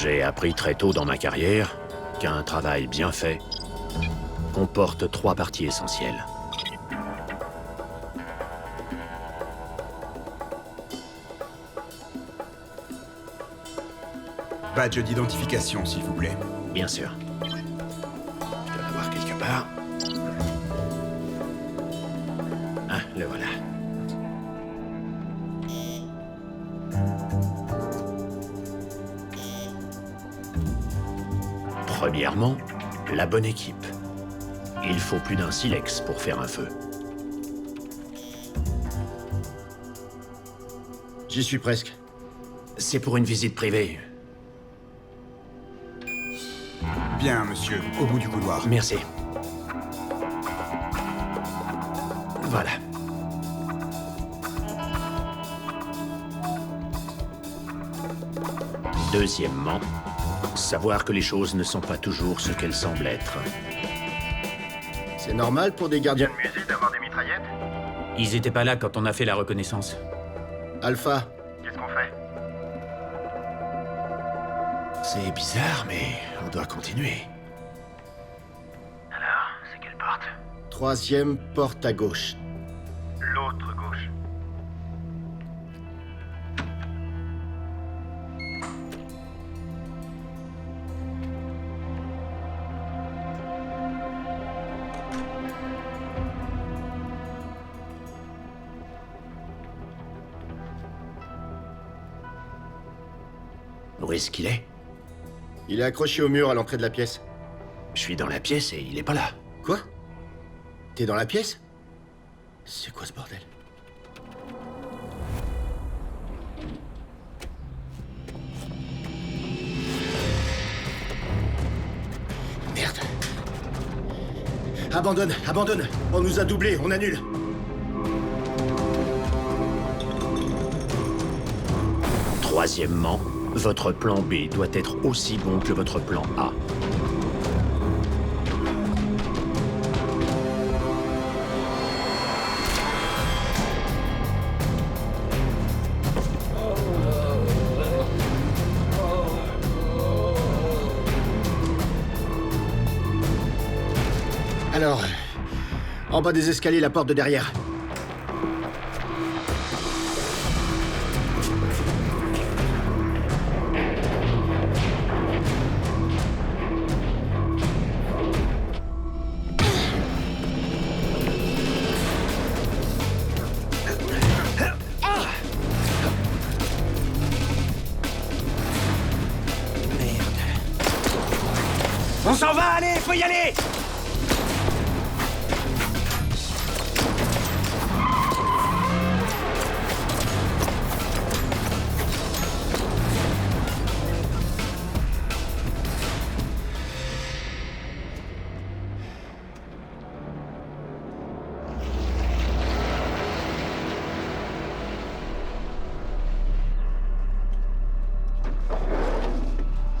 J'ai appris très tôt dans ma carrière qu'un travail bien fait comporte 3 parties essentielles. Badge d'identification, s'il vous plaît. Bien sûr. Je dois l'avoir quelque part. Ah, le voilà. Premièrement, la bonne équipe. Il faut plus d'un silex pour faire un feu. J'y suis presque. C'est pour une visite privée. Bien, monsieur, au bout du couloir. Merci. Voilà. Deuxièmement, savoir que les choses ne sont pas toujours ce qu'elles semblent être. C'est normal pour des gardiens de Musée d'avoir des mitraillettes? Ils étaient pas là quand on a fait la reconnaissance. Alpha. Qu'est-ce qu'on fait? C'est bizarre, mais on doit continuer. Alors, c'est quelle porte? 3e porte à gauche. L'autre gauche. Où est-ce qu'il est? Il est accroché au mur à l'entrée de la pièce. Je suis dans la pièce et il est pas là. Quoi? T'es dans la pièce? C'est quoi ce bordel? Merde. Abandonne, abandonne. On nous a doublés, on annule. Troisièmement, votre plan B doit être aussi bon que votre plan A. Alors, en bas des escaliers, la porte de derrière. On s'en va, allez, faut y aller!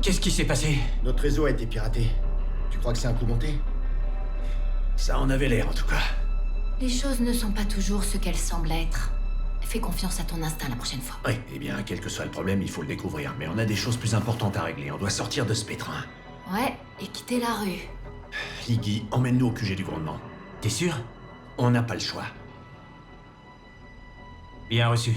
Qu'est-ce qui s'est passé? Notre réseau a été piraté. Tu crois que c'est un coup monté? Ça en avait l'air en tout cas. Les choses ne sont pas toujours ce qu'elles semblent être. Fais confiance à ton instinct la prochaine fois. Oui, eh bien, quel que soit le problème, il faut le découvrir. Mais on a des choses plus importantes à régler. On doit sortir de ce pétrin. Ouais, et quitter la rue. Iggy, emmène-nous au QG du grondement. T'es sûr? On n'a pas le choix. Bien reçu.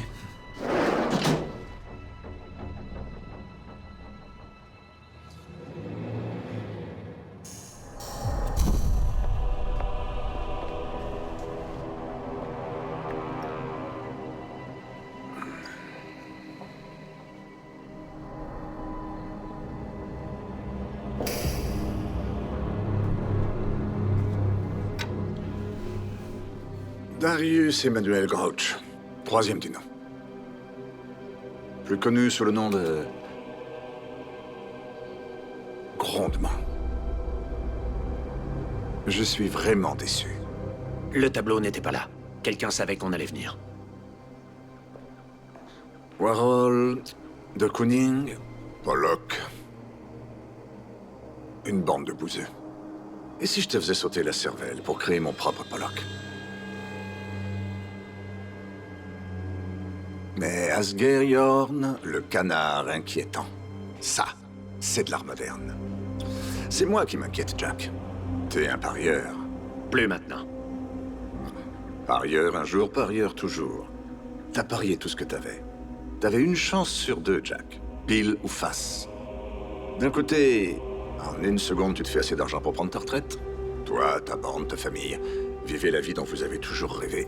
Darius Emmanuel Grouch, 3e du nom. Plus connu sous le nom de... Grondement. Je suis vraiment déçu. Le tableau n'était pas là. Quelqu'un savait qu'on allait venir. Warhol, de Kooning, Pollock. Une bande de bouseux. Et si je te faisais sauter la cervelle pour créer mon propre Pollock? Mais Asger Jorn, le canard inquiétant. Ça, c'est de l'art moderne. C'est moi qui m'inquiète, Jack. T'es un parieur. Plus maintenant. Parieur un jour, parieur toujours. T'as parié tout ce que t'avais. T'avais une chance sur deux, Jack. Pile ou face. D'un côté, en une seconde, tu te fais assez d'argent pour prendre ta retraite. Toi, ta bande, ta famille, vivez la vie dont vous avez toujours rêvé.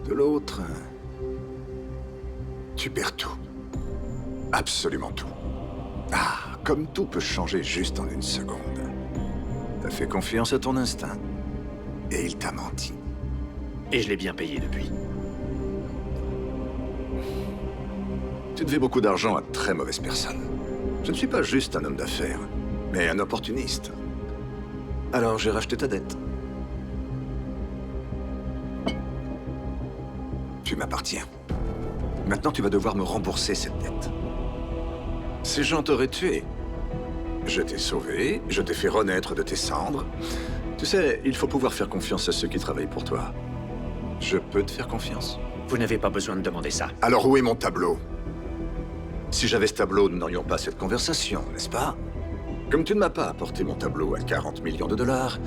De l'autre, tu perds tout. Absolument tout. Ah, comme tout peut changer juste en une seconde. T'as fait confiance à ton instinct. Et il t'a menti. Et je l'ai bien payé depuis. Tu devais beaucoup d'argent à de très mauvaises personnes. Je ne suis pas juste un homme d'affaires, mais un opportuniste. Alors j'ai racheté ta dette. Tu m'appartiens. Maintenant, tu vas devoir me rembourser cette dette. Ces gens t'auraient tué. Je t'ai sauvé, je t'ai fait renaître de tes cendres. Tu sais, il faut pouvoir faire confiance à ceux qui travaillent pour toi. Je peux te faire confiance? Vous n'avez pas besoin de demander ça. Alors où est mon tableau? Si j'avais ce tableau, nous n'aurions pas cette conversation, n'est-ce pas? Comme tu ne m'as pas apporté mon tableau à 40 millions de dollars,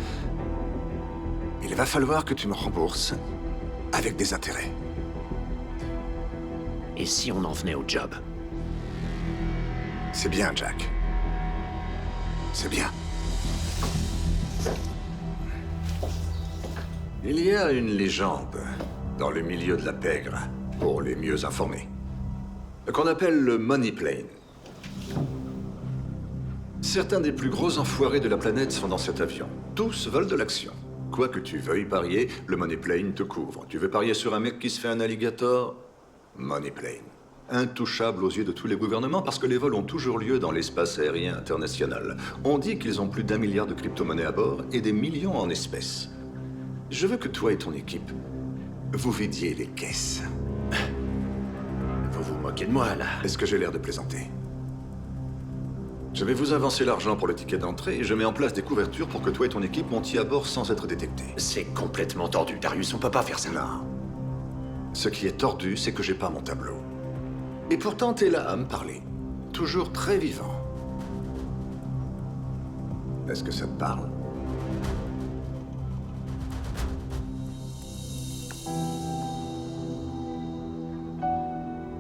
il va falloir que tu me rembourses avec des intérêts. Et si on en venait au job? C'est bien, Jack. C'est bien. Il y a une légende dans le milieu de la pègre, pour les mieux informés, qu'on appelle le Money Plane. Certains des plus gros enfoirés de la planète sont dans cet avion. Tous veulent de l'action. Quoi que tu veuilles parier, le Money Plane te couvre. Tu veux parier sur un mec qui se fait un alligator? Money Plane. Intouchable aux yeux de tous les gouvernements parce que les vols ont toujours lieu dans l'espace aérien international. On dit qu'ils ont plus d'1 milliard de crypto-monnaies à bord et des millions en espèces. Je veux que toi et ton équipe, vous vidiez les caisses. Vous vous moquez de moi, là. Est-ce que j'ai l'air de plaisanter? Je vais vous avancer l'argent pour le ticket d'entrée et je mets en place des couvertures pour que toi et ton équipe montiez à bord sans être détectés. C'est complètement tordu, Darius, on peut pas faire ça. Non. Ce qui est tordu, c'est que j'ai pas mon tableau. Et pourtant, t'es là à me parler. Toujours très vivant. Est-ce que ça te parle?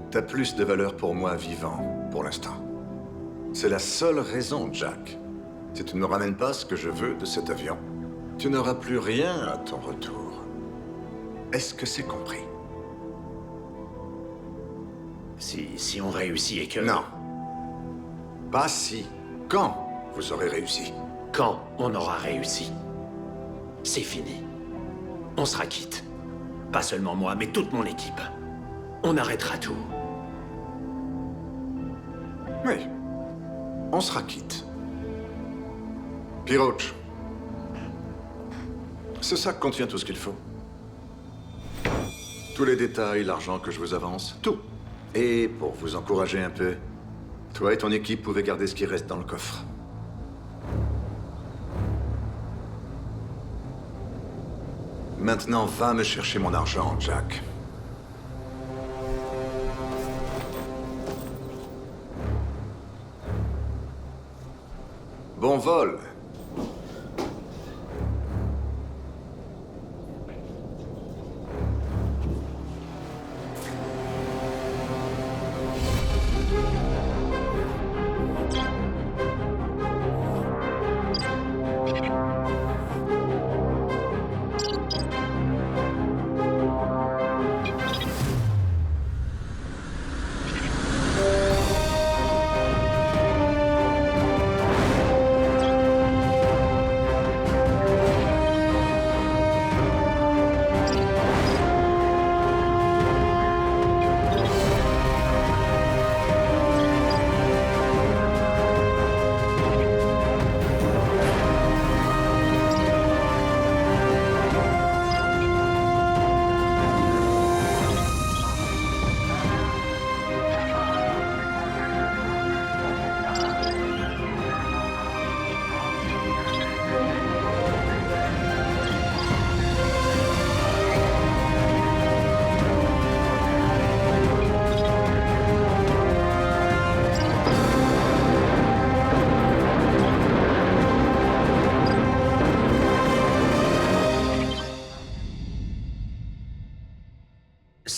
T'as plus de valeur pour moi vivant, pour l'instant. C'est la seule raison, Jack. Si tu ne me ramènes pas ce que je veux de cet avion, tu n'auras plus rien à ton retour. Est-ce que c'est compris? Si on réussit et que... Non. Pas si. Quand vous aurez réussi. Quand on aura réussi. C'est fini. On sera quitte. Pas seulement moi, mais toute mon équipe. On arrêtera tout. Oui. On sera quitte. Piroche. Ce sac contient tout ce qu'il faut. Tous les détails, l'argent que je vous avance, tout. Et pour vous encourager un peu, toi et ton équipe pouvez garder ce qui reste dans le coffre. Maintenant, va me chercher mon argent, Jack. Bon vol.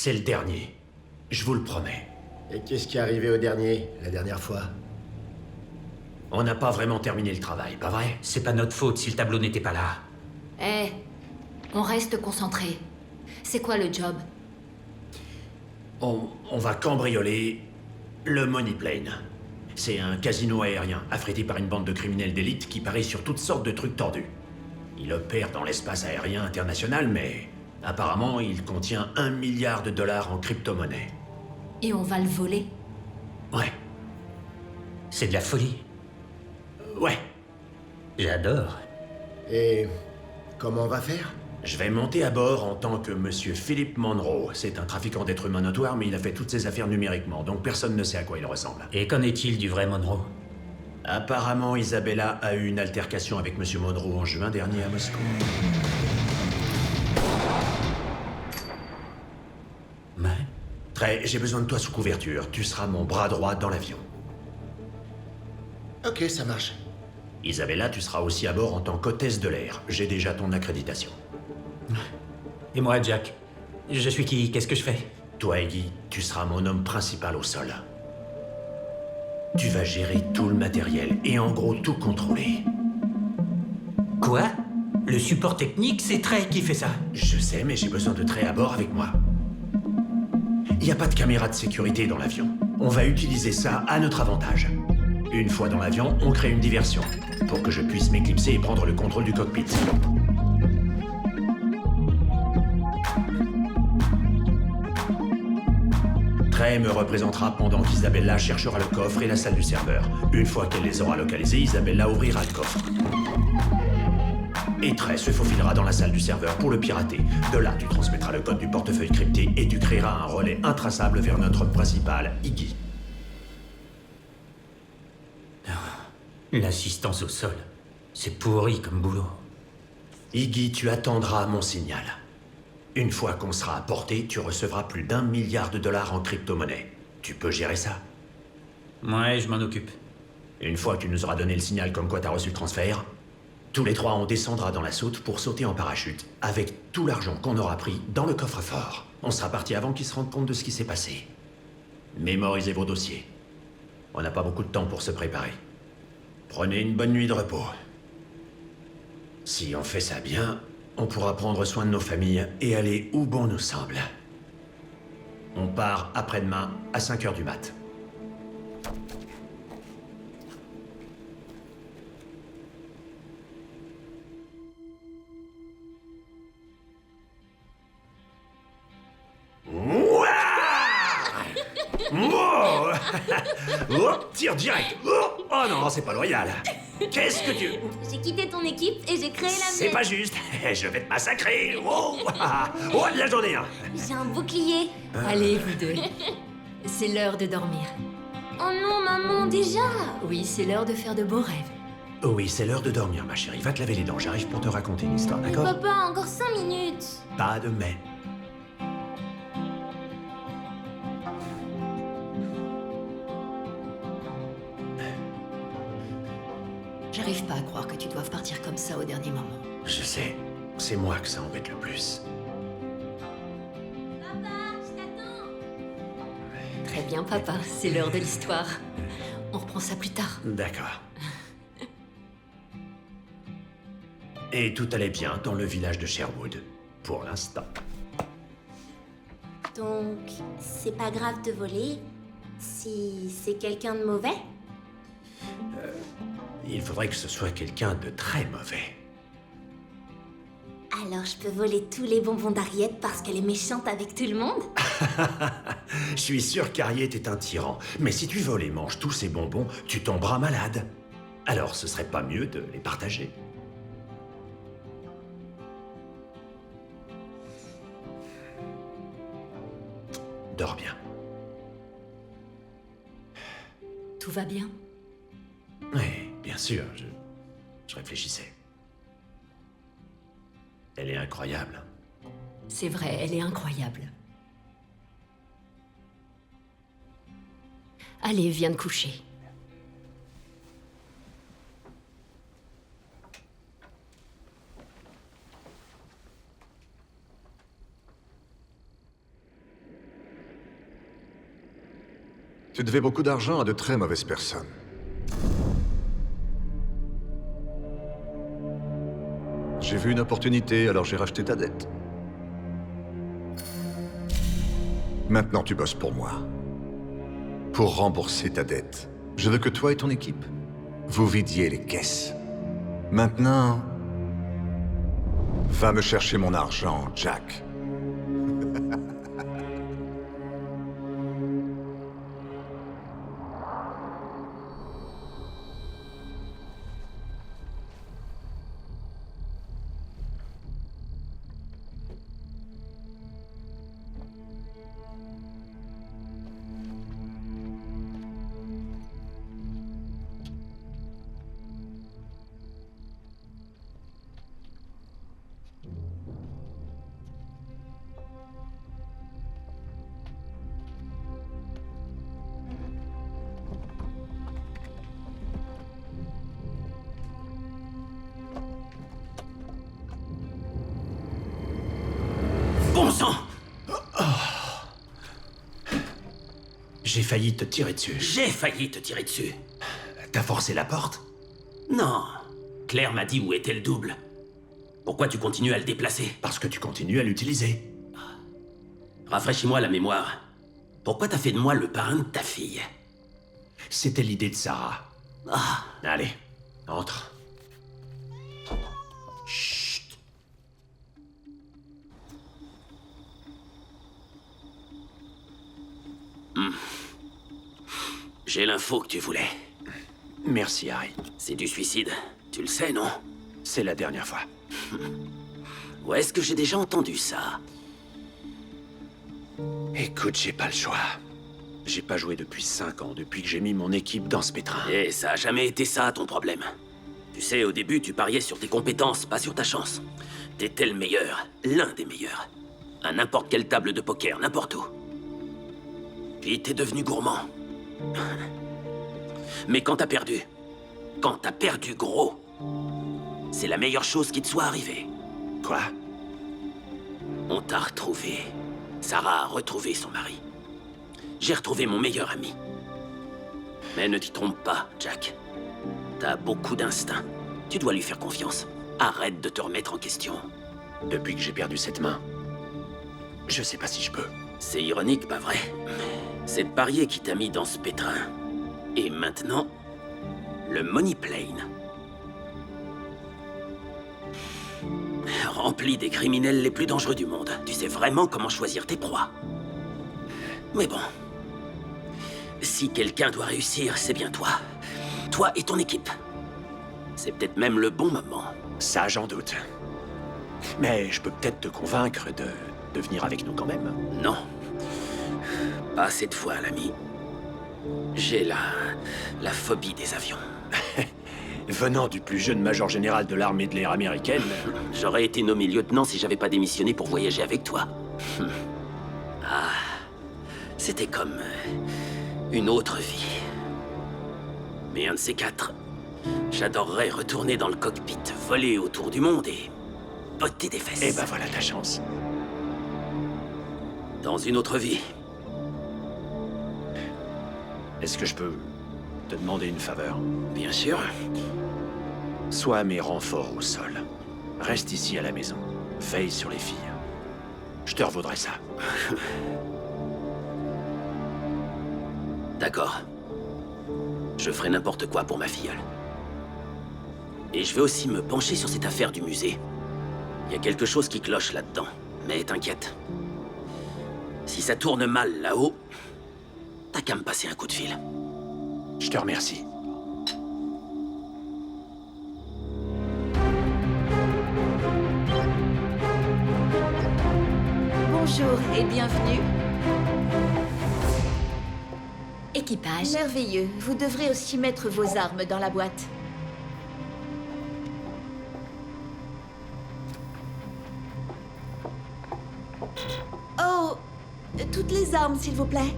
C'est le dernier. Je vous le promets. Et qu'est-ce qui est arrivé au dernier, la dernière fois? On n'a pas vraiment terminé le travail, pas vrai? C'est pas notre faute si le tableau n'était pas là. Eh, on reste concentré. C'est quoi le job? On va cambrioler le Money Plane. C'est un casino aérien affrété par une bande de criminels d'élite qui parie sur toutes sortes de trucs tordus. Il opère dans l'espace aérien international, mais apparemment, il contient 1 milliard de dollars en crypto-monnaie. Et on va le voler? Ouais, C'est de la folie. ouais. J'adore. Et comment on va faire? Je vais monter à bord en tant que Monsieur Philip Monroe. C'est un trafiquant d'êtres humains notoire, mais il a fait toutes ses affaires numériquement, donc personne ne sait à quoi il ressemble. Et qu'en est-il du vrai Monroe? Apparemment, Isabella a eu une altercation avec Monsieur Monroe en juin dernier à Moscou. Ouais. Trey, j'ai besoin de toi sous couverture. Tu seras mon bras droit dans l'avion. Ok, ça marche. Isabella, tu seras aussi à bord en tant qu'hôtesse de l'air. J'ai déjà ton accréditation. Et moi, Jack? Je suis qui? Qu'est-ce que je fais? Toi, Iggy, tu seras mon homme principal au sol. Tu vas gérer tout le matériel et en gros tout contrôler. Quoi? Le support technique, c'est Trey qui fait ça. Je sais, mais j'ai besoin de Trey à bord avec moi. Il n'y a pas de caméra de sécurité dans l'avion. On va utiliser ça à notre avantage. Une fois dans l'avion, on crée une diversion pour que je puisse m'éclipser et prendre le contrôle du cockpit. Trey me représentera pendant qu'Isabella cherchera le coffre et la salle du serveur. Une fois qu'elle les aura localisés, Isabella ouvrira le coffre. Et Trey se faufilera dans la salle du serveur pour le pirater. De là, tu transmettras le code du portefeuille crypté et tu créeras un relais intraçable vers notre homme principal, Iggy. L'assistance au sol. C'est pourri comme boulot. Iggy, tu attendras mon signal. Une fois qu'on sera à portée, tu recevras plus d'1 milliard de dollars en crypto-monnaie. Tu peux gérer ça? Ouais, je m'en occupe. Une fois que tu nous auras donné le signal comme quoi t'as reçu le transfert, tous les trois on descendra dans la soute pour sauter en parachute, avec tout l'argent qu'on aura pris dans le coffre-fort. On sera parti avant qu'ils se rendent compte de ce qui s'est passé. Mémorisez vos dossiers. On n'a pas beaucoup de temps pour se préparer. Prenez une bonne nuit de repos. Si on fait ça bien, on pourra prendre soin de nos familles et aller où bon nous semble. On part après-demain à 5h du mat'. Oh, oh, tire direct. Oh, oh non, c'est pas loyal. Qu'est-ce que tu... J'ai quitté ton équipe et j'ai créé la C'est mienne. pas juste. Je vais te massacrer. Oh, oh de la journée. Hein. J'ai un bouclier. Allez, vous deux. C'est l'heure de dormir. Oh non, maman, déjà. Oui, c'est l'heure de faire de beaux rêves. Oh oui, c'est l'heure de dormir, ma chérie. Va te laver les dents. J'arrive pour te raconter une histoire, Mais d'accord? papa, encore 5 minutes. Pas de mais. J'arrive pas à croire que tu doives partir comme ça au dernier moment. Je sais. C'est moi que ça embête le plus. Papa, je t'attends. Très bien, papa. C'est l'heure de l'histoire. On reprend ça plus tard. D'accord. Et tout allait bien dans le village de Sherwood. Pour l'instant. Donc, c'est pas grave de voler si c'est quelqu'un de mauvais? Il faudrait que ce soit quelqu'un de très mauvais. Alors je peux voler tous les bonbons d'Harriet parce qu'elle est méchante avec tout le monde? Je suis sûr qu'Harriet est un tyran. Mais si tu voles et manges tous ces bonbons, tu tomberas malade. Alors ce serait pas mieux de les partager? Dors bien. Tout va bien? Oui, bien sûr, je réfléchissais. Elle est incroyable. C'est vrai, elle est incroyable. Allez, viens te coucher. Tu devais beaucoup d'argent à de très mauvaises personnes. J'ai vu une opportunité, alors j'ai racheté ta dette. Maintenant, tu bosses pour moi. Pour rembourser ta dette. Je veux que toi et ton équipe, vous vidiez les caisses. Maintenant, va me chercher mon argent, Jack. Bon sang! J'ai failli te tirer dessus. J'ai failli te tirer dessus. T'as forcé la porte? Non. Claire m'a dit où était le double. Pourquoi tu continues à le déplacer? Parce que tu continues à l'utiliser. Rafraîchis-moi la mémoire. Pourquoi t'as fait de moi le parrain de ta fille? C'était l'idée de Sarah. Ah, Allez, entre. Chut. j'ai l'info que tu voulais. Merci, Harry. C'est du suicide. Tu le sais, non? C'est la dernière fois. Où est-ce que j'ai déjà entendu ça? Écoute, j'ai pas le choix. J'ai pas joué depuis 5 ans, depuis que j'ai mis mon équipe dans ce pétrin. Et ça a jamais été ça, ton problème. Tu sais, au début, tu pariais sur tes compétences, pas sur ta chance. T'étais le meilleur, l'un des meilleurs. À n'importe quelle table de poker, n'importe où. Puis t'es devenu gourmand. Mais quand t'as perdu gros, c'est la meilleure chose qui te soit arrivée. Quoi? On t'a retrouvé. Sarah a retrouvé son mari. J'ai retrouvé mon meilleur ami. Mais ne t'y trompe pas, Jack. T'as beaucoup d'instinct. Tu dois lui faire confiance. Arrête de te remettre en question. Depuis que j'ai perdu cette main, je sais pas si je peux. C'est ironique, pas vrai? C'est le parier qui t'a mis dans ce pétrin. Et maintenant, le Money Plane. Rempli des criminels les plus dangereux du monde. Tu sais vraiment comment choisir tes proies. Mais bon. Si quelqu'un doit réussir, c'est bien toi. Toi et ton équipe. C'est peut-être même le bon moment. Ça, j'en doute. Mais je peux peut-être te convaincre de venir avec nous quand même. Non. Pas cette fois, l'ami. J'ai la phobie des avions. Venant du plus jeune major général de l'armée de l'air américaine... J'aurais été nommé lieutenant si j'avais pas démissionné pour voyager avec toi. Ah, c'était comme une autre vie. Mais un de ces quatre, j'adorerais retourner dans le cockpit, voler autour du monde et botter des fesses. Eh ben voilà ta chance. Dans une autre vie. Est-ce que je peux te demander une faveur? Bien sûr. Sois mes renforts au sol. Reste ici à la maison. Veille sur les filles. Je te revaudrai ça. D'accord. Je ferai n'importe quoi pour ma filleule. Et je vais aussi me pencher sur cette affaire du musée. Il y a quelque chose qui cloche là-dedans. Mais t'inquiète. Si ça tourne mal là-haut, t'as qu'à me passer un coup de fil. Je te remercie. Bonjour et bienvenue. Équipage. Merveilleux. Vous devrez aussi mettre vos armes dans la boîte. Oh, toutes les armes, s'il vous plaît.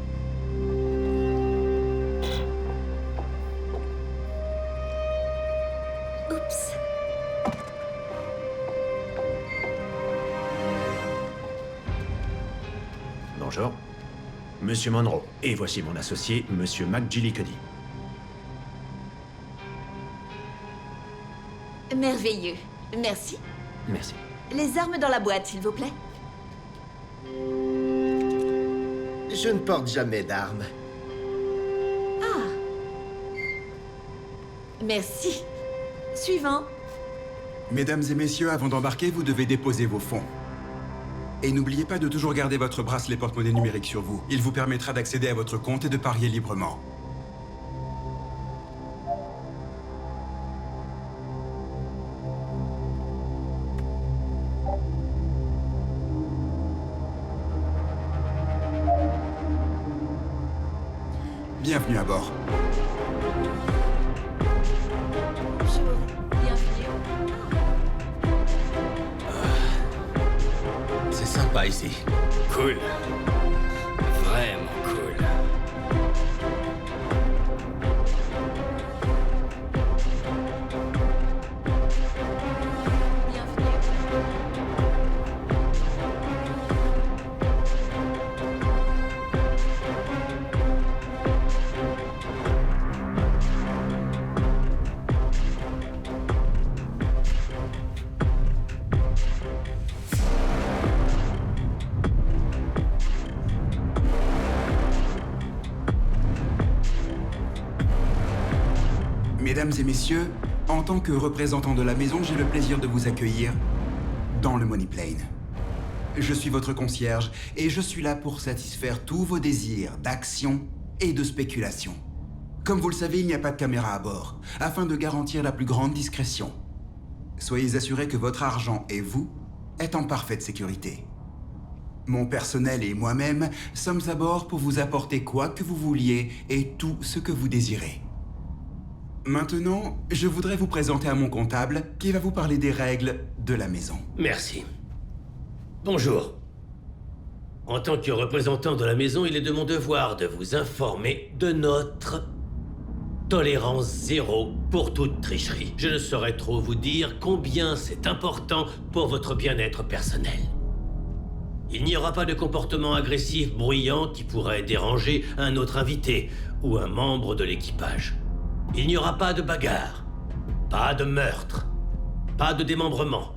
Oups. Bonjour. Monsieur Monroe. Et voici mon associé, Monsieur McGillicuddy. Merveilleux. Merci. Merci. Les armes dans la boîte, s'il vous plaît. Je ne porte jamais d'armes. Ah. Merci. Suivant. Mesdames et messieurs, avant d'embarquer, vous devez déposer vos fonds. Et n'oubliez pas de toujours garder votre bracelet porte-monnaie numérique sur vous. Il vous permettra d'accéder à votre compte et de parier librement. Bienvenue à bord. Bonjour. Bienvenue. C'est sympa ici. Cool. Vraiment cool. Mesdames et messieurs, en tant que représentant de la maison, j'ai le plaisir de vous accueillir dans le Money Plane. Je suis votre concierge et je suis là pour satisfaire tous vos désirs d'action et de spéculation. Comme vous le savez, il n'y a pas de caméra à bord, afin de garantir la plus grande discrétion. Soyez assurés que votre argent et vous êtes en parfaite sécurité. Mon personnel et moi-même sommes à bord pour vous apporter quoi que vous vouliez et tout ce que vous désirez. Maintenant, je voudrais vous présenter à mon comptable qui va vous parler des règles de la maison. Merci. Bonjour. En tant que représentant de la maison, il est de mon devoir de vous informer de notre tolérance zéro pour toute tricherie. Je ne saurais trop vous dire combien c'est important pour votre bien-être personnel. Il n'y aura pas de comportement agressif bruyant qui pourrait déranger un autre invité ou un membre de l'équipage. Il n'y aura pas de bagarre, pas de meurtre, pas de démembrement.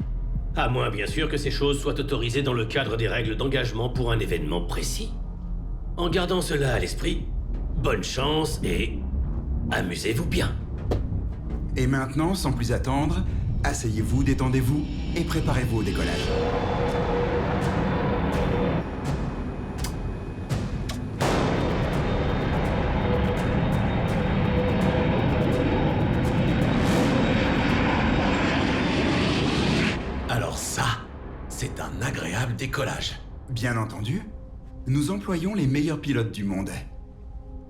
À moins, bien sûr, que ces choses soient autorisées dans le cadre des règles d'engagement pour un événement précis. En gardant cela à l'esprit, bonne chance et amusez-vous bien. Et maintenant, sans plus attendre, asseyez-vous, détendez-vous et préparez-vous au décollage. Alors ça, c'est un agréable décollage. Bien entendu, nous employons les meilleurs pilotes du monde.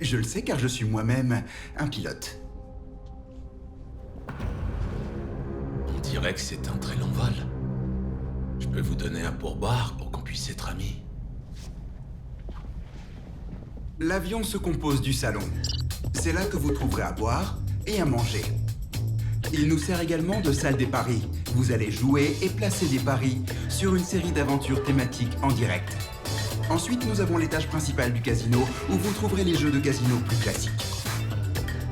Je le sais car je suis moi-même un pilote. On dirait que c'est un très long vol. Je peux vous donner un pourboire pour qu'on puisse être amis. L'avion se compose du salon. C'est là que vous trouverez à boire et à manger. Il nous sert également de salle des paris. Vous allez jouer et placer des paris sur une série d'aventures thématiques en direct. Ensuite, nous avons l'étage principal du casino où vous trouverez les jeux de casino plus classiques.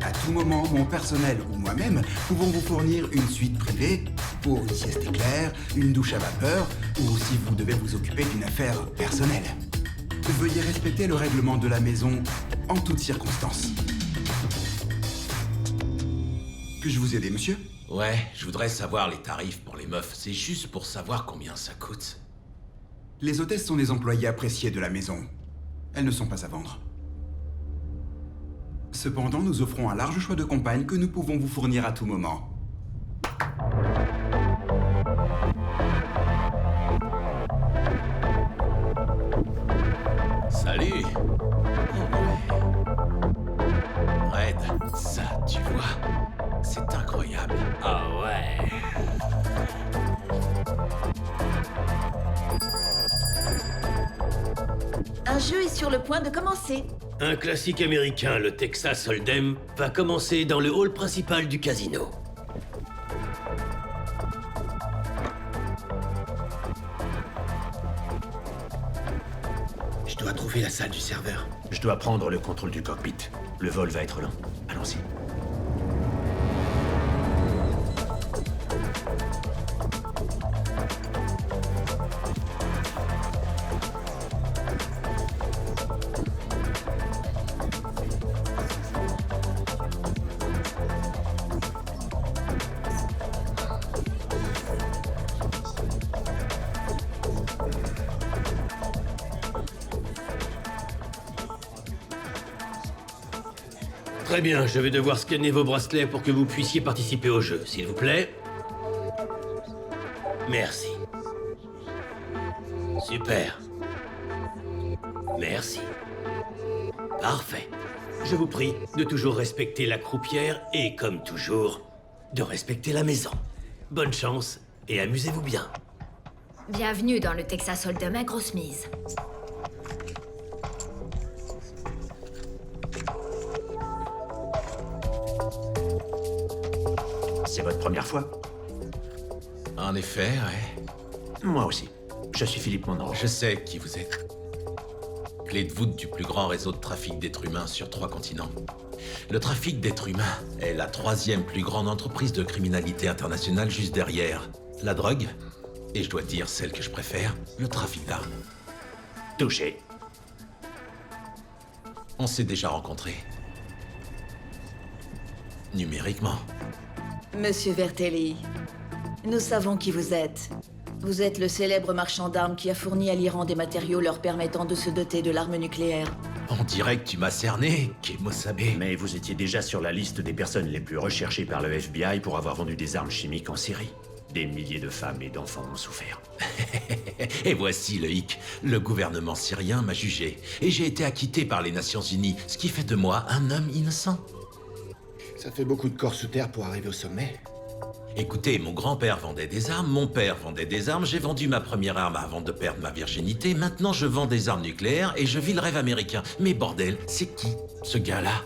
À tout moment, mon personnel ou moi-même pouvons vous fournir une suite privée pour une sieste éclair, une douche à vapeur ou si vous devez vous occuper d'une affaire personnelle. Veuillez respecter le règlement de la maison en toutes circonstances. Puis-je vous aider, monsieur? Ouais, je voudrais savoir les tarifs pour les meufs. C'est juste pour savoir combien ça coûte. Les hôtesses sont des employés appréciés de la maison. Elles ne sont pas à vendre. Cependant, nous offrons un large choix de compagnes que nous pouvons vous fournir à tout moment. Salut. Red, ça, tu vois, c'est incroyable. Ah ouais. Un jeu est sur le point de commencer. Un classique américain, le Texas Hold'em, va commencer dans le hall principal du casino. Je dois trouver trouver la salle du serveur. Je dois prendre le contrôle du cockpit. Le vol va être lent. Allons-y. Très bien, je vais devoir scanner vos bracelets pour que vous puissiez participer au jeu, s'il vous plaît. Merci. Super. Merci. Parfait. Je vous prie de toujours respecter la croupière et, comme toujours, de respecter la maison. Bonne chance et amusez-vous bien. Bienvenue dans le Texas Hold'em à grosse mise. C'est votre première fois? En effet, ouais. Moi aussi. Je suis Philippe Monroe. Je sais qui vous êtes. Clé de voûte du plus grand réseau de trafic d'êtres humains sur 3 continents. Le trafic d'êtres humains est la 3e plus grande entreprise de criminalité internationale juste derrière la drogue, et je dois dire celle que je préfère, le trafic d'armes. Touché. On s'est déjà rencontrés. Numériquement. Monsieur Vertelli, nous savons qui vous êtes. Vous êtes le célèbre marchand d'armes qui a fourni à l'Iran des matériaux leur permettant de se doter de l'arme nucléaire. On dirait que tu m'as cerné, Kemosabe. Mais vous étiez déjà sur la liste des personnes les plus recherchées par le FBI pour avoir vendu des armes chimiques en Syrie. Des milliers de femmes et d'enfants ont souffert. Et voici le hic. Le gouvernement syrien m'a jugé. Et j'ai été acquitté par les Nations Unies, ce qui fait de moi un homme innocent. Ça fait beaucoup de corps sous terre pour arriver au sommet. Écoutez, mon grand-père vendait des armes, mon père vendait des armes, j'ai vendu ma première arme avant de perdre ma virginité, maintenant je vends des armes nucléaires et je vis le rêve américain. Mais bordel, c'est qui, ce gars-là?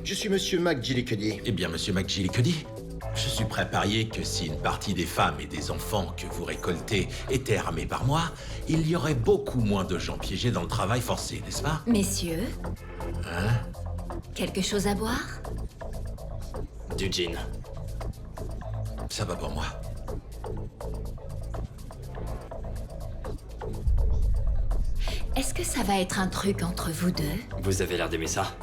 Je suis Monsieur McGillicuddy. Eh bien, Monsieur McGillicuddy, je suis prêt à parier que si une partie des femmes et des enfants que vous récoltez étaient armés par moi, il y aurait beaucoup moins de gens piégés dans le travail forcé, n'est-ce pas? Messieurs, Hein? quelque chose à boire? Du gin. Ça va pour moi. Est-ce que ça va être un truc entre vous deux? Vous avez l'air d'aimer ça.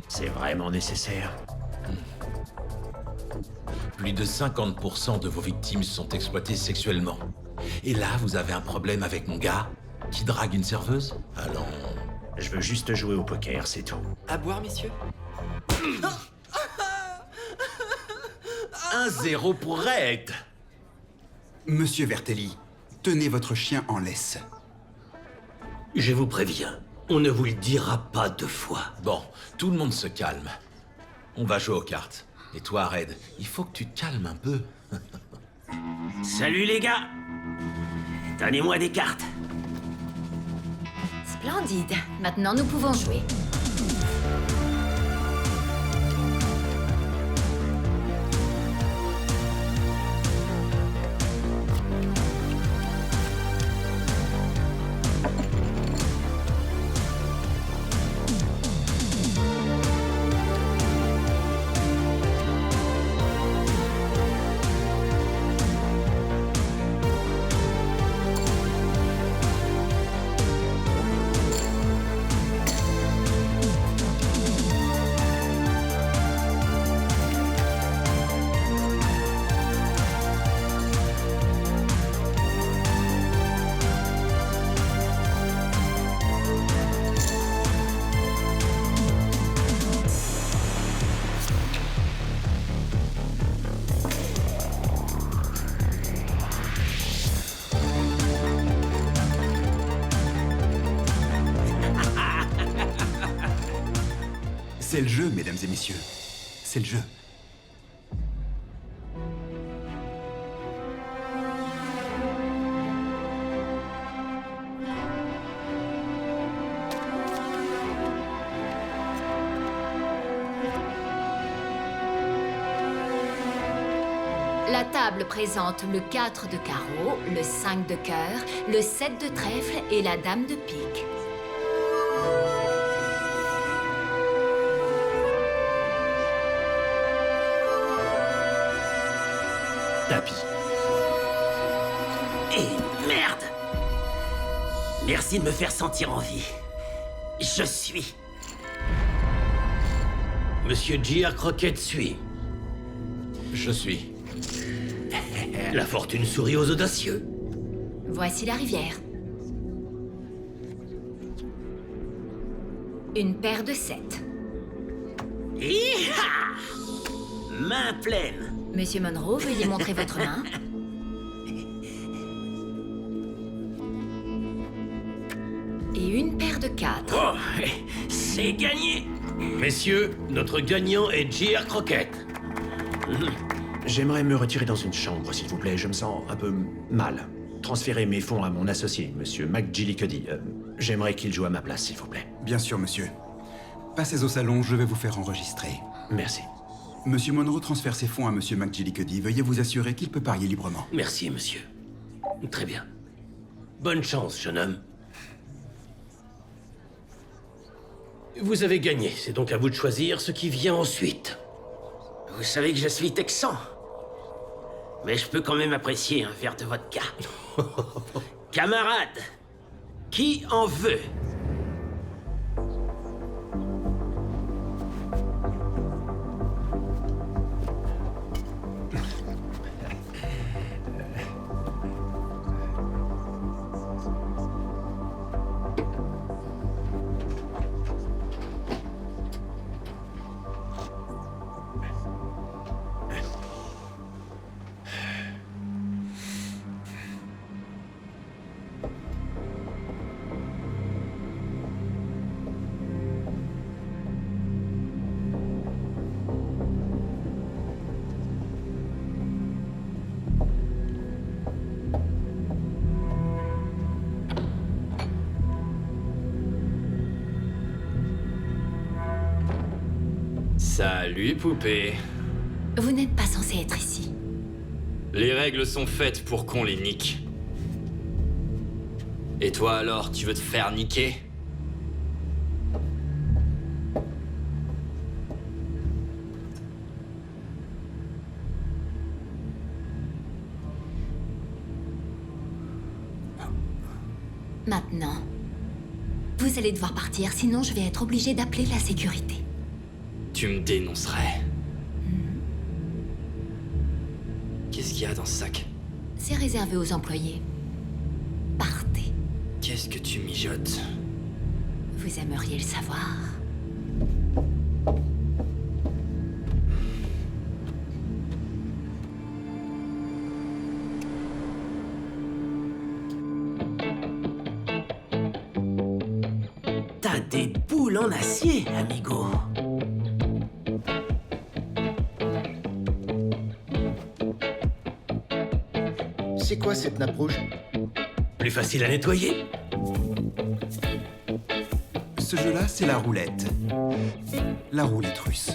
C'est vraiment nécessaire. Plus de 50% de vos victimes sont exploitées sexuellement. Et là, vous avez un problème avec mon gars qui drague une serveuse? Allons... Je veux juste jouer au poker, c'est tout. À boire, messieurs? 1-0 pour Red. Monsieur Vertelli, tenez votre chien en laisse. Je vous préviens, on ne vous le dira pas 2 fois. Bon, tout le monde se calme. On va jouer aux cartes. Et toi, Red, il faut que tu te calmes un peu. Salut les gars! Donnez-moi des cartes. Splendide. Maintenant, nous pouvons jouer. C'est le jeu, mesdames et messieurs. C'est le jeu. La table présente le 4 de carreau, le 5 de cœur, le 7 de trèfle et la dame de pique. Tapis. Et merde! Merci de me faire sentir en vie. Je suis... Monsieur J.R. Crockett suit. Je suis. La fortune sourit aux audacieux. Voici la rivière. Une paire de 7. Hi-ha! Main pleine. Monsieur Monroe, veuillez montrer votre main. Et une paire de 4. Oh, c'est gagné. Messieurs, notre gagnant est J.R. Crockett. J'aimerais me retirer dans une chambre, s'il vous plaît. Je me sens un peu mal. Transférez mes fonds à mon associé, monsieur McGillicuddy. J'aimerais qu'il joue à ma place, s'il vous plaît. Bien sûr, monsieur. Passez au salon, je vais vous faire enregistrer. Merci. Monsieur Monroe transfère ses fonds à monsieur McGillicuddy. Veuillez vous assurer qu'il peut parier librement. Merci, monsieur. Très bien. Bonne chance, jeune homme. Vous avez gagné, c'est donc à vous de choisir ce qui vient ensuite. Vous savez que je suis texan. Mais je peux quand même apprécier un verre de vodka. Camarade, qui en veut? Salut, poupée. Vous n'êtes pas censé être ici. Les règles sont faites pour qu'on les nique. Et toi alors, tu veux te faire niquer? Maintenant, vous allez devoir partir, sinon je vais être obligée d'appeler la sécurité. Tu me dénoncerais. Qu'est-ce qu'il y a dans ce sac? C'est réservé aux employés. Partez. Qu'est-ce que tu mijotes? Vous aimeriez le savoir. T'as des boules en acier, amigo. C'est quoi cette nappe rouge? Plus facile à nettoyer. Ce jeu-là, c'est la roulette. La roulette russe.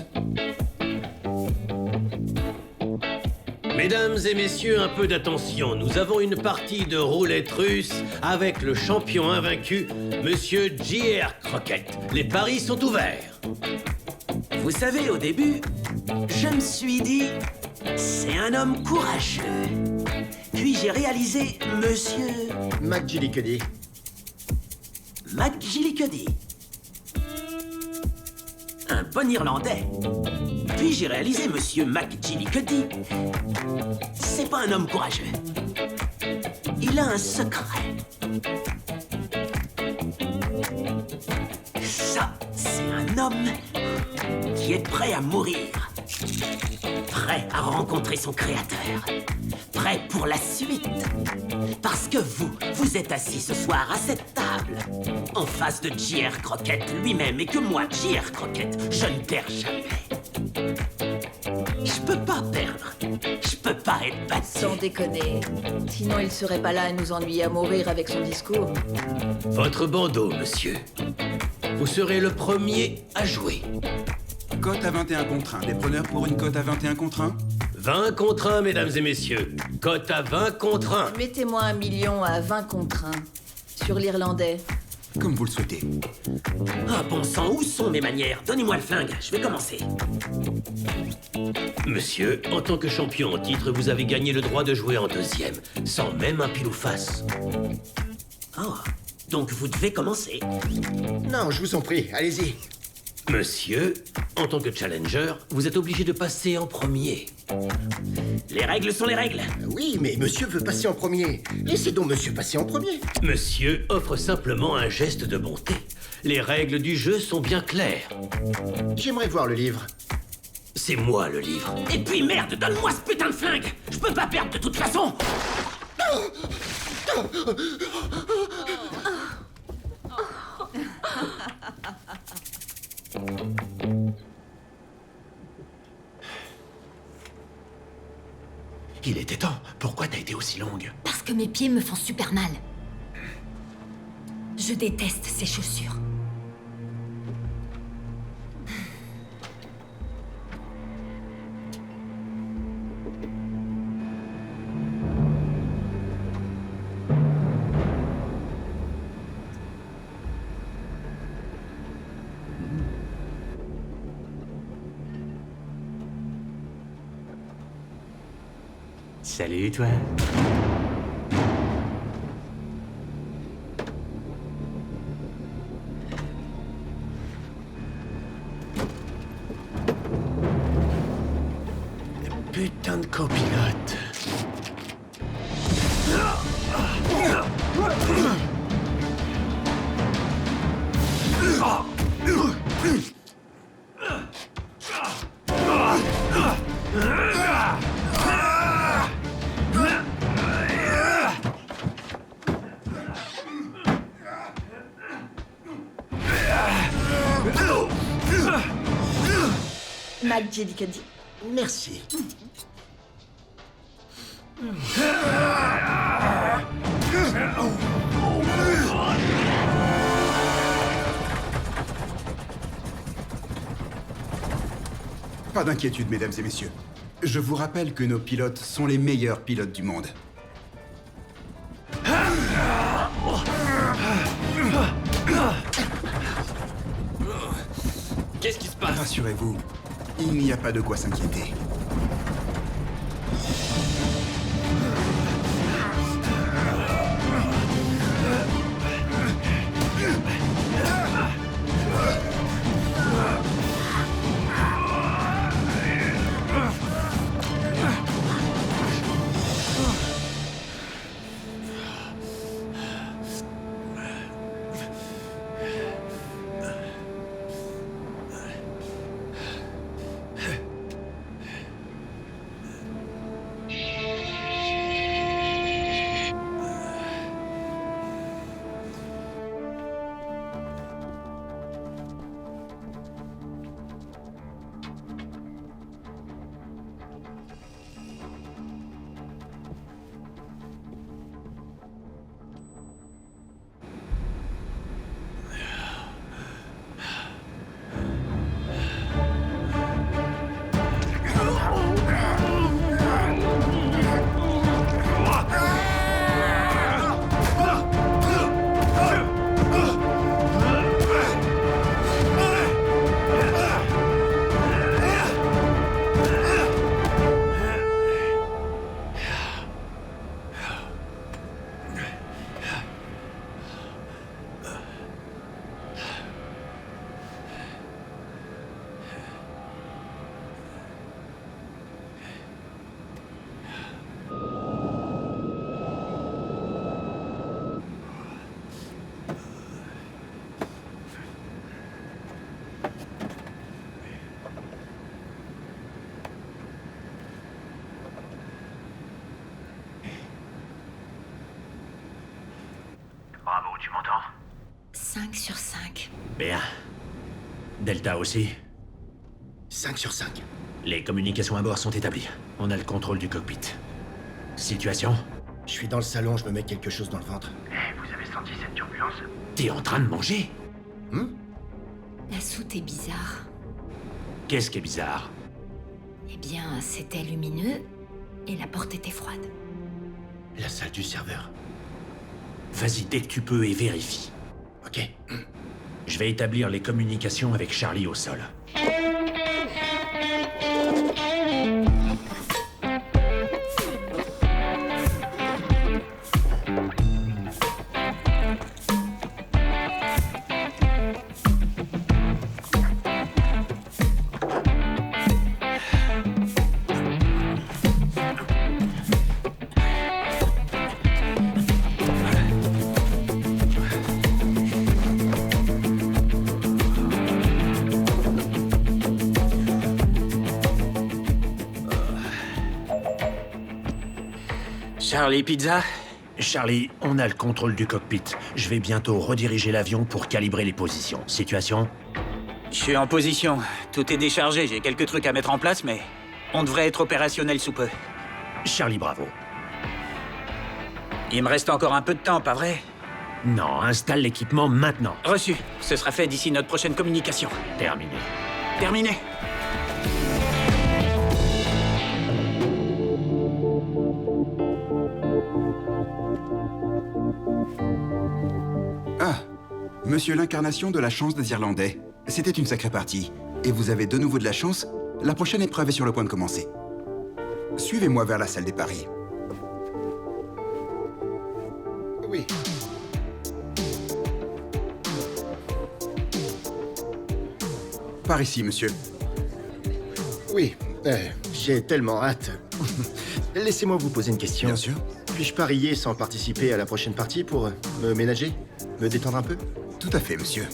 Mesdames et messieurs, un peu d'attention. Nous avons une partie de roulette russe avec le champion invaincu, Monsieur J.R. Crockett. Les paris sont ouverts. Vous savez, au début, je me suis dit, c'est un homme courageux. Puis j'ai réalisé Monsieur McGillicuddy. McGillicuddy. Un bon Irlandais. Puis j'ai réalisé Monsieur McGillicuddy. C'est pas un homme courageux. Il a un secret. Ça, c'est un homme qui est prêt à mourir. Prêt à rencontrer son créateur. Prêt pour la suite. Parce que vous êtes assis ce soir à cette table, en face de J.R. Crockett lui-même, et que moi, J.R. Crockett, je ne perds jamais. Je peux pas perdre. Je peux pas être battu. Sans déconner. Sinon, il serait pas là à nous ennuyer à mourir avec son discours. Votre bandeau, monsieur. Vous serez le premier à jouer. Cote à 21 contre 1. Des preneurs pour une cote à 21 contre 1? 20 contre 1, mesdames et messieurs. Cote à 20 contre 1. Mettez-moi 1 million à 20 contre 1. Sur l'Irlandais. Comme vous le souhaitez. Ah bon sang, où sont mes manières? Donnez-moi le flingue, je vais commencer. Monsieur, en tant que champion en titre, vous avez gagné le droit de jouer en deuxième, sans même un pile ou face. Oh, donc vous devez commencer. Non, je vous en prie, allez-y. Monsieur, en tant que challenger, vous êtes obligé de passer en premier. Les règles sont les règles. Oui, mais monsieur veut passer en premier. Laissez donc monsieur passer en premier. Monsieur offre simplement un geste de bonté. Les règles du jeu sont bien claires. J'aimerais voir le livre. C'est moi le livre. Et puis merde, donne-moi ce putain de flingue. Je peux pas perdre de toute façon. Il était temps. Pourquoi t'as été aussi longue? Parce que mes pieds me font super mal. Je déteste ces chaussures. Salut, toi. Putain de copilote. Mac Jellicuddy. Merci. Pas d'inquiétude, mesdames et messieurs. Je vous rappelle que nos pilotes sont les meilleurs pilotes du monde. Qu'est-ce qui se passe? Rassurez-vous, il n'y a pas de quoi s'inquiéter. Bravo, tu m'entends? 5 sur 5. Bien. Delta aussi. 5 sur 5. Les communications à bord sont établies. On a le contrôle du cockpit. Situation? Je suis dans le salon, je me mets quelque chose dans le ventre. Vous avez senti cette turbulence? T'es en train de manger? La soute est bizarre. Qu'est-ce qui est bizarre? Eh bien, c'était lumineux et la porte était froide. La salle du serveur. Vas-y dès que tu peux et vérifie. Ok. Je vais établir les communications avec Charlie au sol. Charlie Pizza? Charlie, on a le contrôle du cockpit. Je vais bientôt rediriger l'avion pour calibrer les positions. Situation? Je suis en position. Tout est déchargé, j'ai quelques trucs à mettre en place, mais on devrait être opérationnel sous peu. Charlie, bravo. Il me reste encore un peu de temps, pas vrai? Non, installe l'équipement maintenant. Reçu. Ce sera fait d'ici notre prochaine communication. Terminé. Terminé. Ah, monsieur l'incarnation de la chance des Irlandais. C'était une sacrée partie. Et vous avez de nouveau de la chance, la prochaine épreuve est sur le point de commencer. Suivez-moi vers la salle des paris. Oui. Par ici, monsieur. Oui, j'ai tellement hâte. Laissez-moi vous poser une question. Bien sûr. Puis-je parier sans participer à la prochaine partie pour me ménager? Me détendre un peu? Tout à fait, monsieur.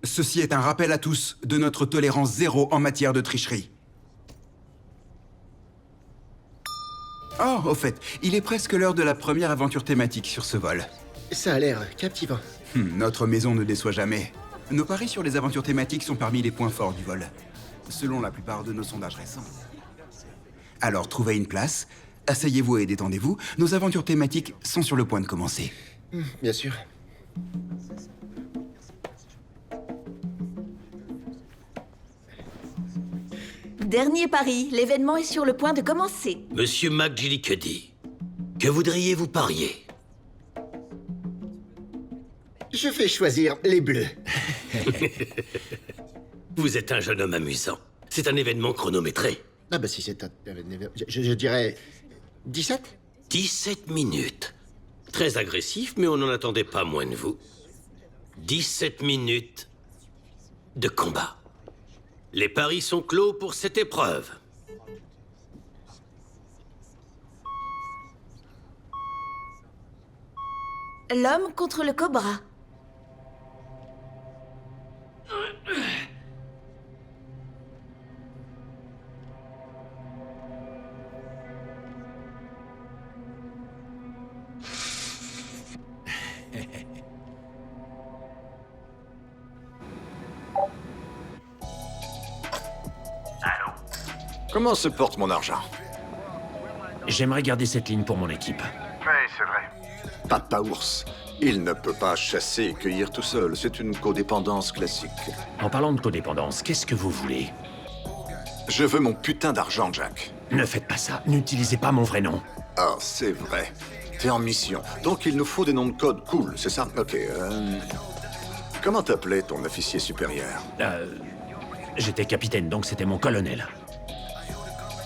Ceci est un rappel à tous de notre tolérance zéro en matière de tricherie. Oh, au fait, il est presque l'heure de la première aventure thématique sur ce vol. Ça a l'air captivant. Notre maison ne déçoit jamais. Nos paris sur les aventures thématiques sont parmi les points forts du vol, selon la plupart de nos sondages récents. Alors, trouvez une place, asseyez-vous et détendez-vous. Nos aventures thématiques sont sur le point de commencer. Bien sûr. Dernier pari, l'événement est sur le point de commencer. Monsieur McGillicuddy, que voudriez-vous parier? Je vais choisir les bleus. Vous êtes un jeune homme amusant. C'est un événement chronométré. Ah bah si c'est un... Je dirais... 17 17 minutes. Très agressif, mais on n'en attendait pas moins de vous. 17 minutes de combat. Les paris sont clos pour cette épreuve. L'homme contre le cobra. Allô? Comment se porte mon argent? J'aimerais garder cette ligne pour mon équipe. Oui, c'est vrai. Papa ours. Il ne peut pas chasser et cueillir tout seul. C'est une codépendance classique. En parlant de codépendance, qu'est-ce que vous voulez? Je veux mon putain d'argent, Jack. Ne faites pas ça. N'utilisez pas mon vrai nom. Ah, c'est vrai. T'es en mission. Donc il nous faut des noms de code cool, c'est ça? Ok, comment t'appelais ton officier supérieur? J'étais capitaine, donc c'était mon colonel.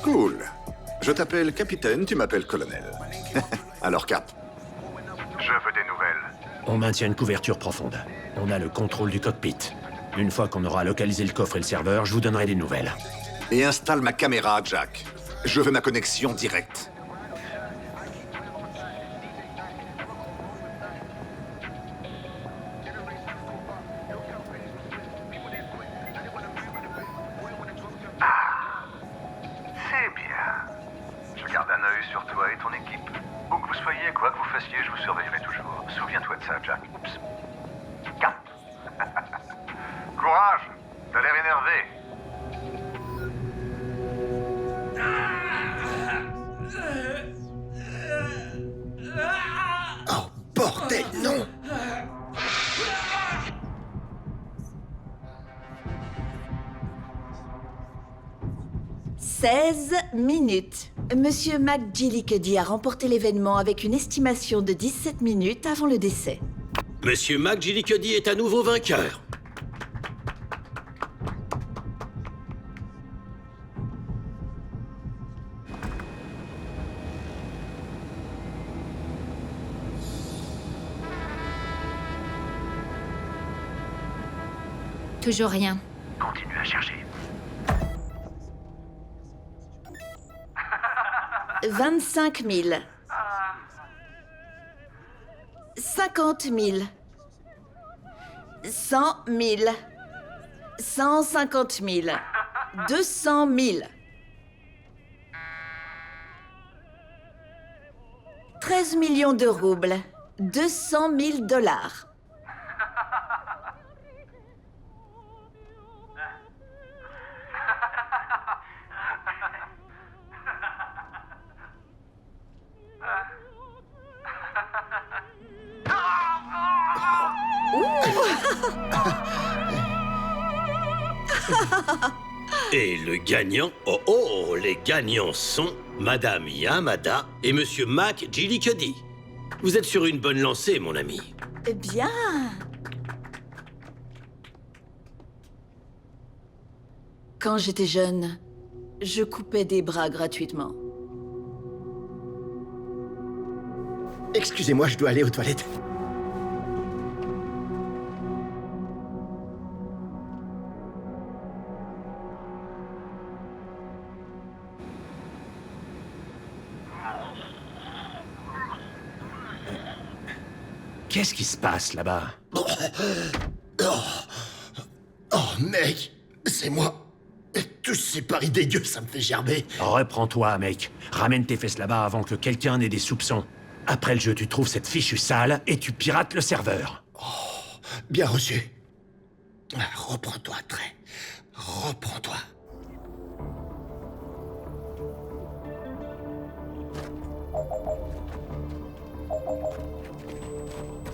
Cool. Je t'appelle capitaine, tu m'appelles colonel. Alors, Cap. Je veux des nouvelles. On maintient une couverture profonde. On a le contrôle du cockpit. Une fois qu'on aura localisé le coffre et le serveur, je vous donnerai des nouvelles. Et installe ma caméra, Jack. Je veux ma connexion directe. C'est bien. Je garde un œil sur toi et ton équipe. Où que vous soyez, quoi que vous fassiez, je vous surveillerai toujours. Souviens-toi de ça, Jack. Oups. Cap. Courage. T'as l'air énervé. Oh, bordel, non! 16 minutes. Monsieur McGillicuddy a remporté l'événement avec une estimation de 17 minutes avant le décès. Monsieur McGillicuddy est à nouveau vainqueur. Toujours rien. Continue à chercher. 25 000. 50 000. 100 000. 150 000. 200 000. 13 millions de roubles. 200 000 dollars. Et le gagnant... Oh, les gagnants sont Madame Yamada et Monsieur McGillicuddy. Vous êtes sur une bonne lancée, mon ami. Bien. Quand j'étais jeune, je coupais des bras gratuitement. Excusez-moi, je dois aller aux toilettes. Qu'est-ce qui se passe là-bas? Oh, mec, c'est moi. Tous ces paris dégueux, ça me fait gerber. Reprends-toi, mec. Ramène tes fesses là-bas avant que quelqu'un n'ait des soupçons. Après le jeu, tu trouves cette fichue sale et tu pirates le serveur. Oh, bien reçu. Reprends-toi, Trey. Reprends-toi.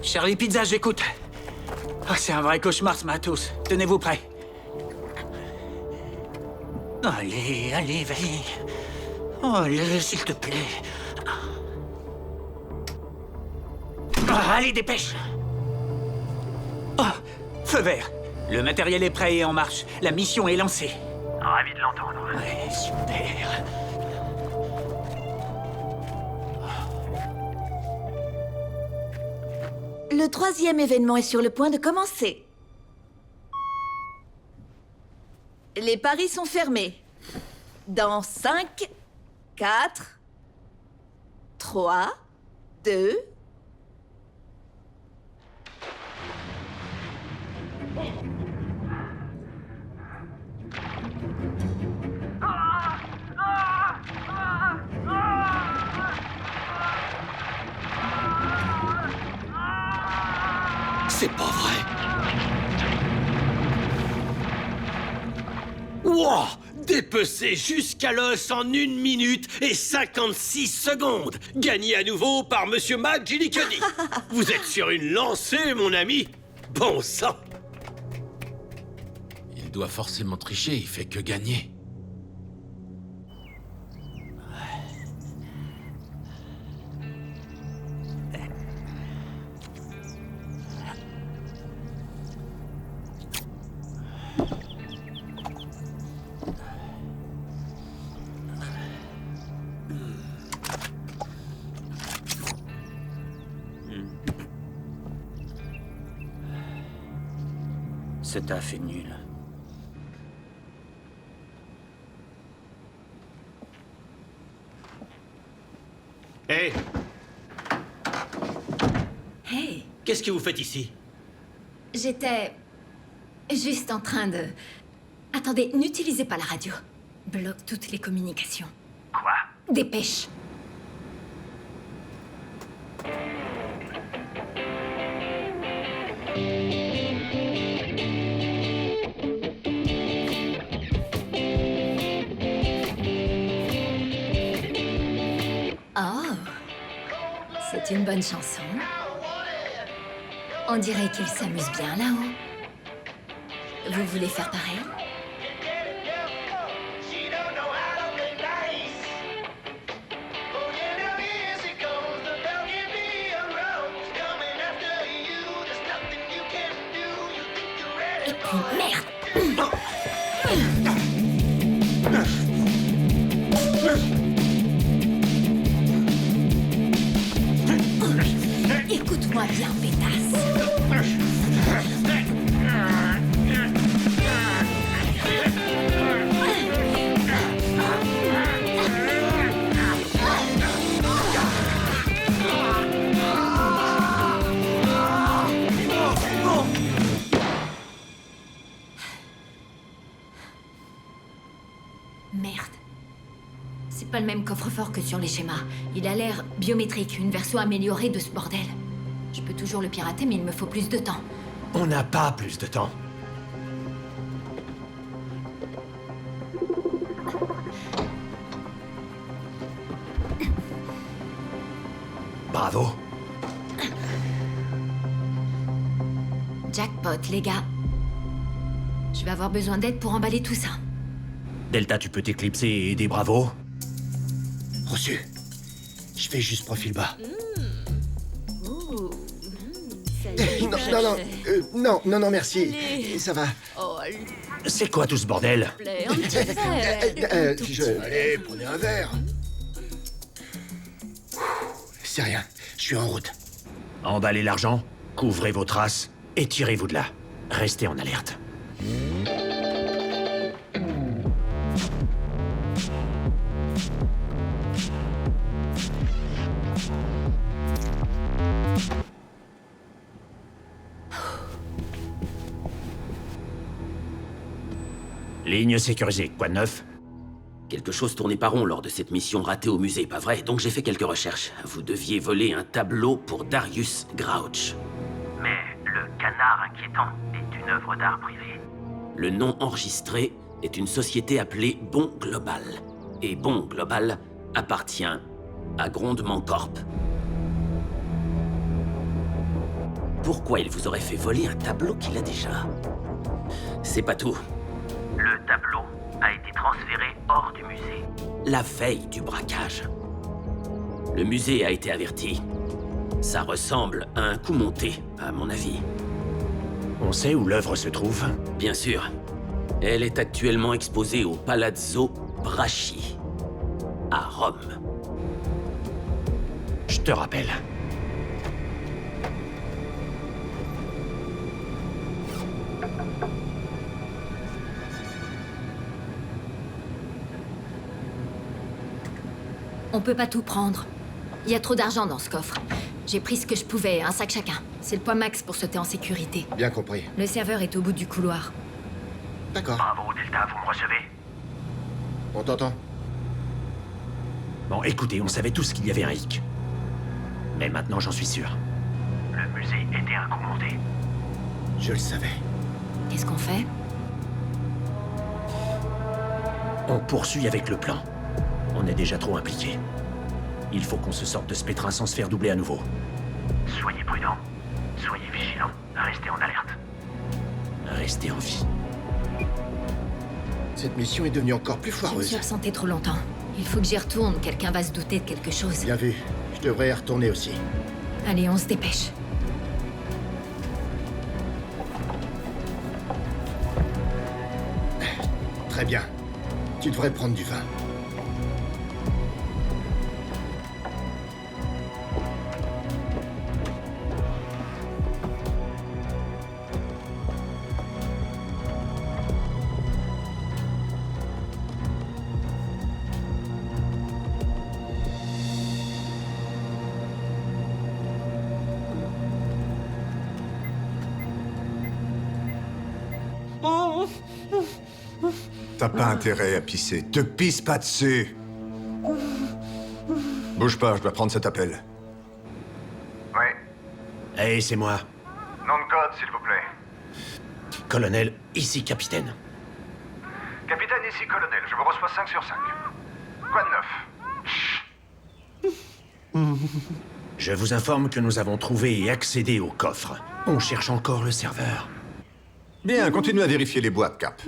Charlie Pizza, j'écoute. Oh, c'est un vrai cauchemar ce matos. Tenez-vous prêts. Allez, allez, vas-y. Oh, allez, s'il te plaît. Oh, allez, dépêche. Oh, feu vert. Le matériel est prêt et en marche. La mission est lancée. Ravi de l'entendre. Ouais, super. Le troisième événement est sur le point de commencer. Les paris sont fermés. Dans 5, 4, 3, 2... C'est pas vrai. Wow! Dépecé jusqu'à l'os en 1 minute et 56 secondes. Gagné à nouveau par Monsieur McGillicuddy. Vous êtes sur une lancée, mon ami. Bon sang. Il doit forcément tricher, il fait que gagner. Ce taf est nul. Hé! Hey, Qu'est-ce que vous faites ici? j'étais juste en train de... Attendez, n'utilisez pas la radio. Bloque toutes les communications. Quoi? Dépêche. Oh, c'est une bonne chanson. On dirait qu'il s'amuse bien là-haut. Vous voulez faire pareil? cul. Merde! Écoute-moi bien, pétasse. Merde. C'est pas le même coffre-fort que sur les schémas. Il a l'air biométrique, une version améliorée de ce bordel. Je peux toujours le pirater, mais il me faut plus de temps. On n'a pas plus de temps. Bravo. Jackpot, les gars. Je vais avoir besoin d'aide pour emballer tout ça. Delta, tu peux t'éclipser et aider Bravo? Reçu. Je fais juste profil bas. Non, merci. Ça va. Oh, C'est quoi tout ce bordel? plaît, un petit verre. Allez, prenez un verre. C'est rien. Je suis en route. Emballez l'argent, couvrez vos traces et tirez-vous de là. Restez en alerte. Ligne sécurisée, quoi de neuf? Quelque chose tournait pas rond lors de cette mission ratée au musée, pas vrai? Donc j'ai fait quelques recherches. Vous deviez voler un tableau pour Darius Grouch. Mais le canard inquiétant est une œuvre d'art privée. Le nom enregistré est une société appelée Bon Global. Et Bon Global appartient à Grondement Corp. Pourquoi il vous aurait fait voler un tableau qu'il a déjà? C'est pas tout. Le tableau a été transféré hors du musée. La veille du braquage. Le musée a été averti. Ça ressemble à un coup monté, à mon avis. On sait où l'œuvre se trouve? Bien sûr. Elle est actuellement exposée au Palazzo Braschi, à Rome. Je te rappelle. On peut pas tout prendre. Il y a trop d'argent dans ce coffre. J'ai pris ce que je pouvais, un sac chacun. C'est le point max pour sauter en sécurité. Bien compris. Le serveur est au bout du couloir. D'accord. Bravo, Delta, vous me recevez? On t'entend. Bon, écoutez, on savait tous qu'il y avait un hic. Mais maintenant, j'en suis sûr. Le musée était un coup monté. Je le savais. Qu'est-ce qu'on fait? On poursuit avec le plan. On est déjà trop impliqués. Il faut qu'on se sorte de ce pétrin sans se faire doubler à nouveau. Soyez prudents. Soyez vigilants. Restez en alerte. Restez en vie. Cette mission est devenue encore plus Je me foireuse. suis absentée trop longtemps. Il faut que j'y retourne. Quelqu'un va se douter de quelque chose. Bien vu. Je devrais y retourner aussi. Allez, on se dépêche. Très bien. Tu devrais prendre du vin. T'as pas intérêt à pisser. Te pisse pas dessus. Bouge pas, je dois prendre cet appel. Oui. Hey, c'est moi. Nom de code, s'il vous plaît. Colonel, ici capitaine. Capitaine, ici colonel. Je vous reçois 5 sur 5. Quoi de neuf? Je vous informe que nous avons trouvé et accédé au coffre. On cherche encore le serveur. Bien, continue à vérifier les boîtes, Cap.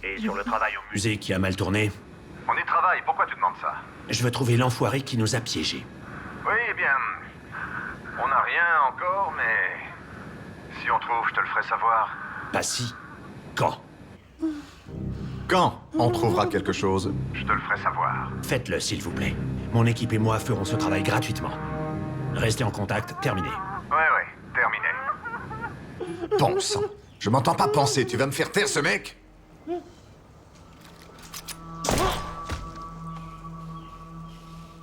Et sur le travail au musée qui a mal tourné, On y travaille, pourquoi tu demandes ça? je veux trouver l'enfoiré qui nous a piégés. Oui, eh bien... On n'a rien encore, mais... Si on trouve, je te le ferai savoir. Pas si. Quand? Quand on trouvera quelque chose, Je te le ferai savoir. Faites-le, s'il vous plaît. Mon équipe et moi ferons ce travail gratuitement. Restez en contact, terminé. Ouais, terminé. bon sang. Je m'entends pas penser, tu vas me faire taire ce mec?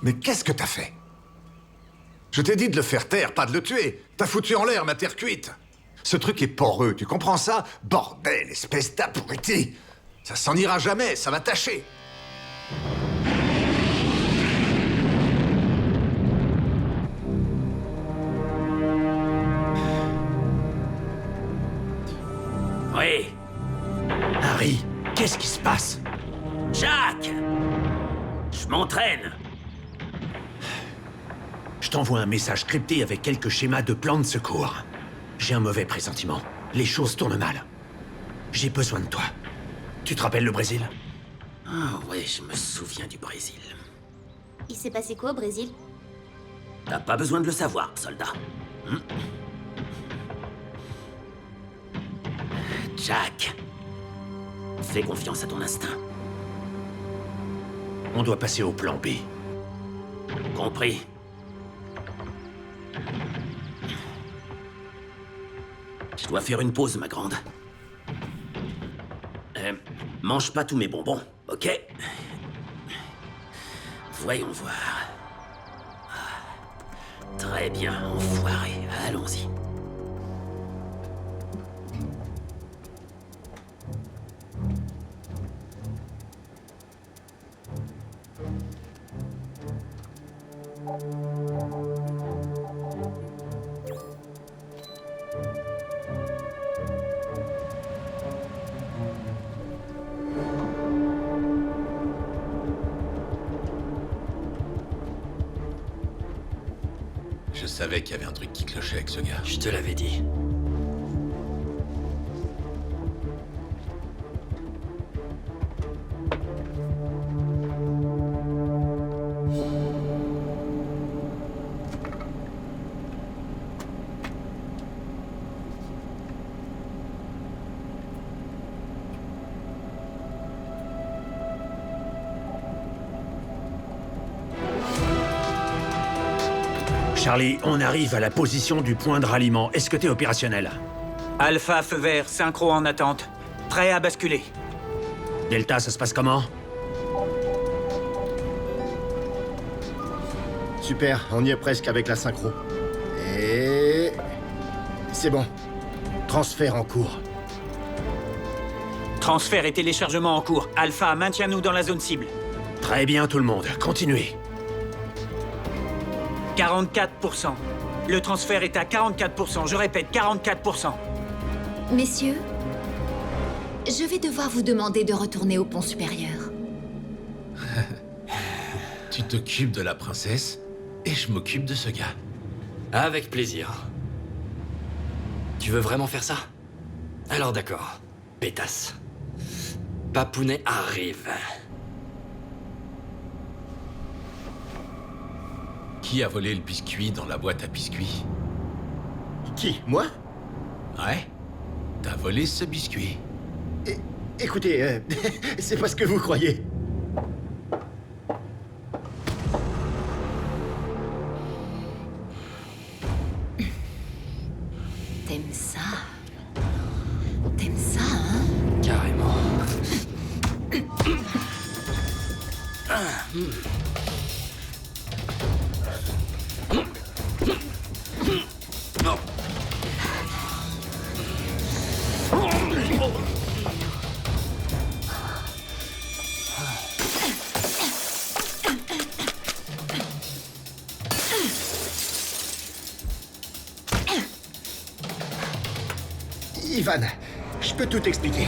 Mais qu'est-ce que t'as fait? Je t'ai dit de le faire taire, pas de le tuer. T'as foutu en l'air ma terre cuite. Ce truc est poreux, tu comprends ça? Bordel, espèce d'abruti! Ça s'en ira jamais, ça va tâcher. Oui. Harry, qu'est-ce qui se passe? Jack! Je m'entraîne. Je t'envoie un message crypté avec quelques schémas de plans de secours. J'ai un mauvais pressentiment. Les choses tournent mal. J'ai besoin de toi. Tu te rappelles le Brésil? Ah ouais, je me souviens du Brésil. Il s'est passé quoi au Brésil? T'as pas besoin de le savoir, soldat. Jack, fais confiance à ton instinct. On doit passer au plan B. Compris. Je dois faire une pause, ma grande. Mange pas tous mes bonbons, ok? Voyons voir. Très bien, enfoiré. Allons-y. Je savais qu'il y avait un truc qui clochait avec ce gars. Je te l'avais dit. Charlie, on arrive à la position du point de ralliement. Est-ce que t'es opérationnel? Alpha, feu vert, synchro en attente. Prêt à basculer. Delta, ça se passe comment? Super, on y est presque avec la synchro. Et... c'est bon. Transfert en cours. Transfert et téléchargement en cours. Alpha, maintiens-nous dans la zone cible. Très bien, tout le monde. Continuez. 44%. Le transfert est à 44%. Je répète, 44%. Messieurs, je vais devoir vous demander de retourner au pont supérieur. Tu t'occupes de la princesse et je m'occupe de ce gars. Avec plaisir. Tu veux vraiment faire ça? Alors d'accord. Pétasse. Papounet arrive. Qui a volé le biscuit dans la boîte à biscuits? Qui? Moi? Ouais. T'as volé ce biscuit. Écoutez, c'est pas ce que vous croyez. T'aimes ça? T'aimes ça, hein? Carrément. Ivan, je peux tout expliquer.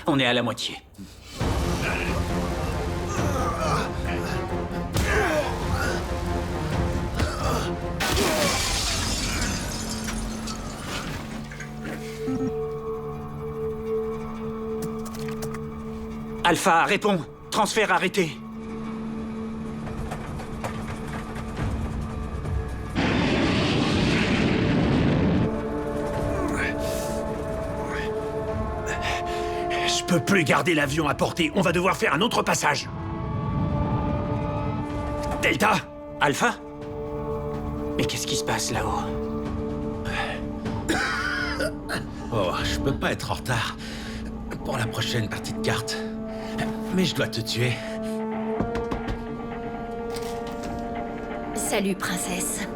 On est à la moitié. Alpha, réponds. Transfert arrêté. Je peux plus garder l'avion à portée. On va devoir faire un autre passage. Delta? Alpha? Mais qu'est-ce qui se passe là-haut? Oh, je peux pas être en retard pour la prochaine partie de cartes. Mais je dois te tuer. Salut, princesse.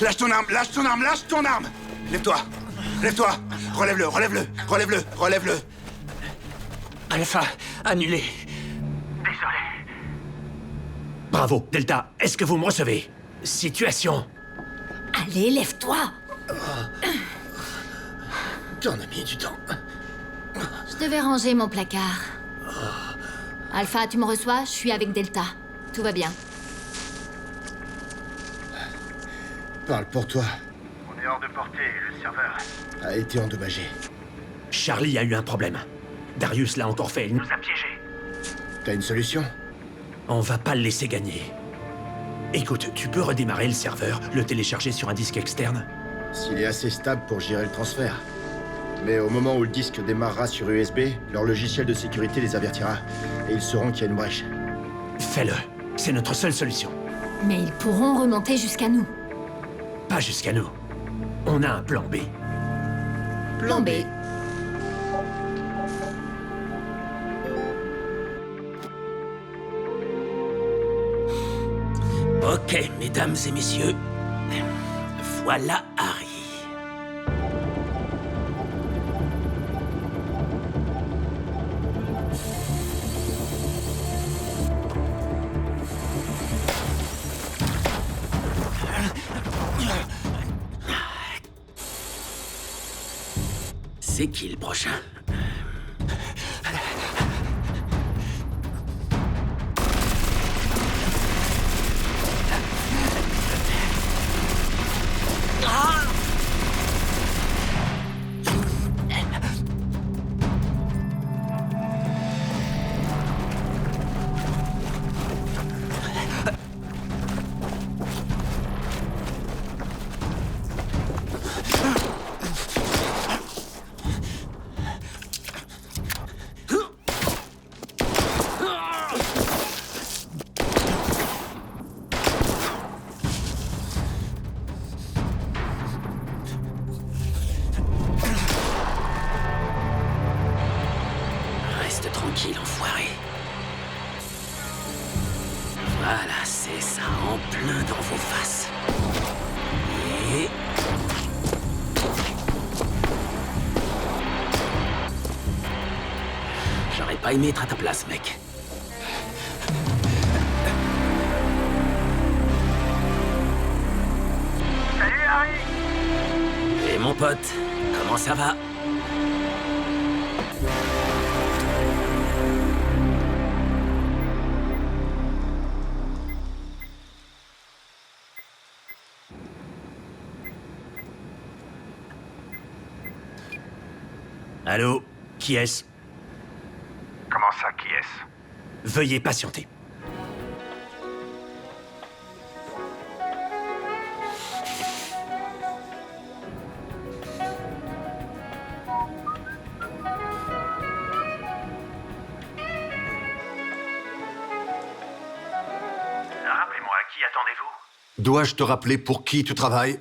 Lâche ton arme, lâche ton arme, lâche ton arme! Lève-toi! Lève-toi! Relève-le, relève-le, relève-le, relève-le! Alpha, annulé. Désolé. Bravo, Delta. Est-ce que vous me recevez? Situation. Allez, lève-toi. T'en as mis du temps. Je devais ranger mon placard. Alpha, tu me reçois? Je suis avec Delta. Tout va bien. Parle pour toi. On est hors de portée, le serveur A été endommagé. Charlie a eu un problème. Darius l'a encore fait. nous a piégés. T'as une solution? On va pas le laisser gagner. Écoute, tu peux redémarrer le serveur, le télécharger sur un disque externe? S'il est assez stable pour gérer le transfert. Mais au moment où le disque démarrera sur USB, leur logiciel de sécurité les avertira. Et ils sauront qu'il y a une brèche. Fais-le. C'est notre seule solution. Mais ils pourront remonter jusqu'à nous. Pas jusqu'à nous. On a un plan B. Plan B. Ok, mesdames et messieurs, voilà Harry. C'est qui le prochain? Reste tranquille, enfoiré. Voilà, c'est ça, en plein dans vos faces. Et... J'aurais pas aimé être à ta place, mec. Salut Harry. Et mon pote, comment ça va? Allô? Qui est-ce? Comment ça, qui est-ce? Veuillez patienter. Rappelez-moi, à qui attendez-vous? Dois-je te rappeler pour qui tu travailles?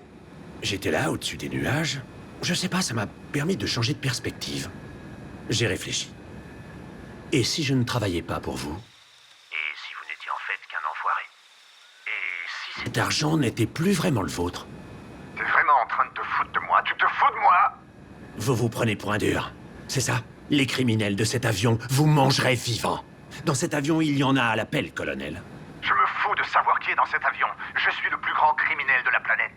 J'étais là, au-dessus des nuages. Je sais pas, ça m'a permis de changer de perspective. J'ai réfléchi. Et si je ne travaillais pas pour vous? Et si vous n'étiez en fait qu'un enfoiré? Et si Cet argent n'était plus vraiment le vôtre. t'es vraiment en train de te foutre de moi? Tu te fous de moi? Vous vous prenez pour un dur. C'est ça? Les criminels de cet avion vous mangeraient vivants. Dans cet avion, il y en a à l'appel, colonel. Je me fous de savoir qui est dans cet avion. Je suis le plus grand criminel de la planète.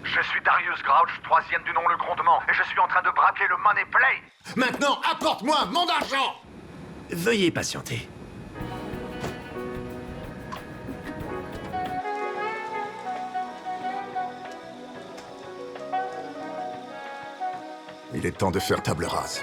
Je suis Darius Grouch, 3e du nom Le Grondement, et je suis en train de braquer le Money Plane. Maintenant, apporte-moi mon argent! Veuillez patienter. Il est temps de faire table rase.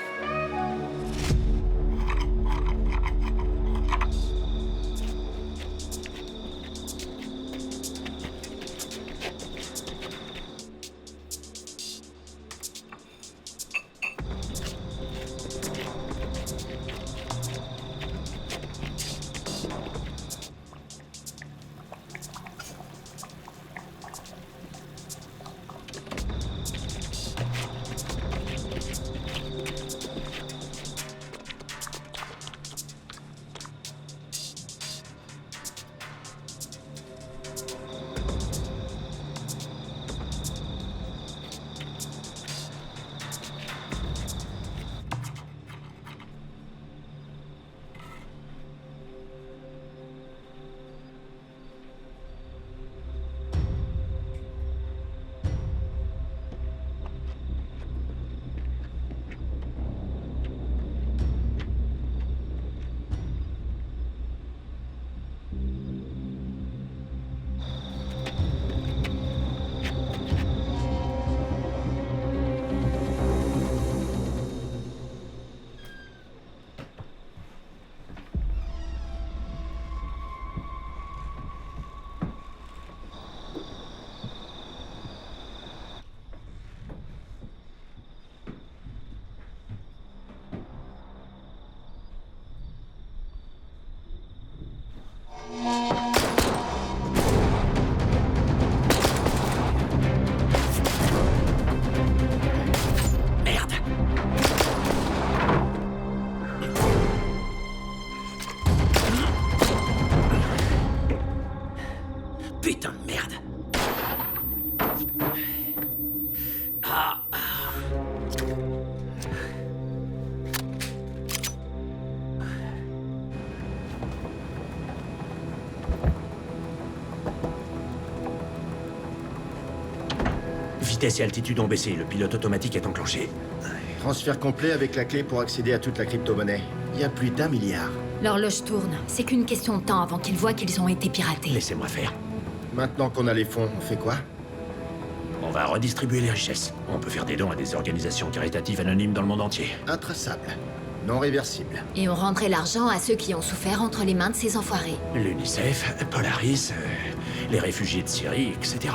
Putain de merde. Ah. Vitesse et altitude ont baissé, le pilote automatique est enclenché. Transfert complet avec la clé pour accéder à toute la crypto-monnaie. Il y a plus d'1 milliard. L'horloge tourne. C'est qu'une question de temps avant qu'ils voient qu'ils ont été piratés. Laissez-moi faire. Maintenant qu'on a les fonds, on fait quoi? On va redistribuer les richesses. On peut faire des dons à des organisations caritatives anonymes dans le monde entier. Intraçable. Non réversible. Et on rendrait l'argent à ceux qui ont souffert entre les mains de ces enfoirés. L'UNICEF, Polaris, les réfugiés de Syrie, etc.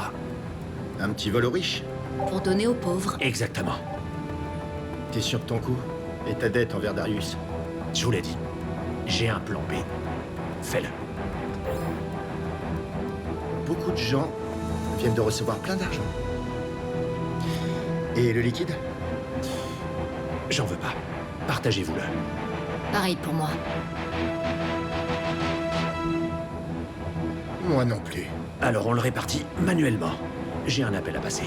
Un petit vol aux riches? Pour donner aux pauvres. Exactement. T'es sûr de ton coup? Et ta dette envers Darius? Je vous l'ai dit. J'ai un plan B. Fais-le. Beaucoup de gens viennent de recevoir plein d'argent. Et le liquide? J'en veux pas. Partagez-vous-le. Pareil pour moi. Moi non plus. Alors on le répartit manuellement. J'ai un appel à passer.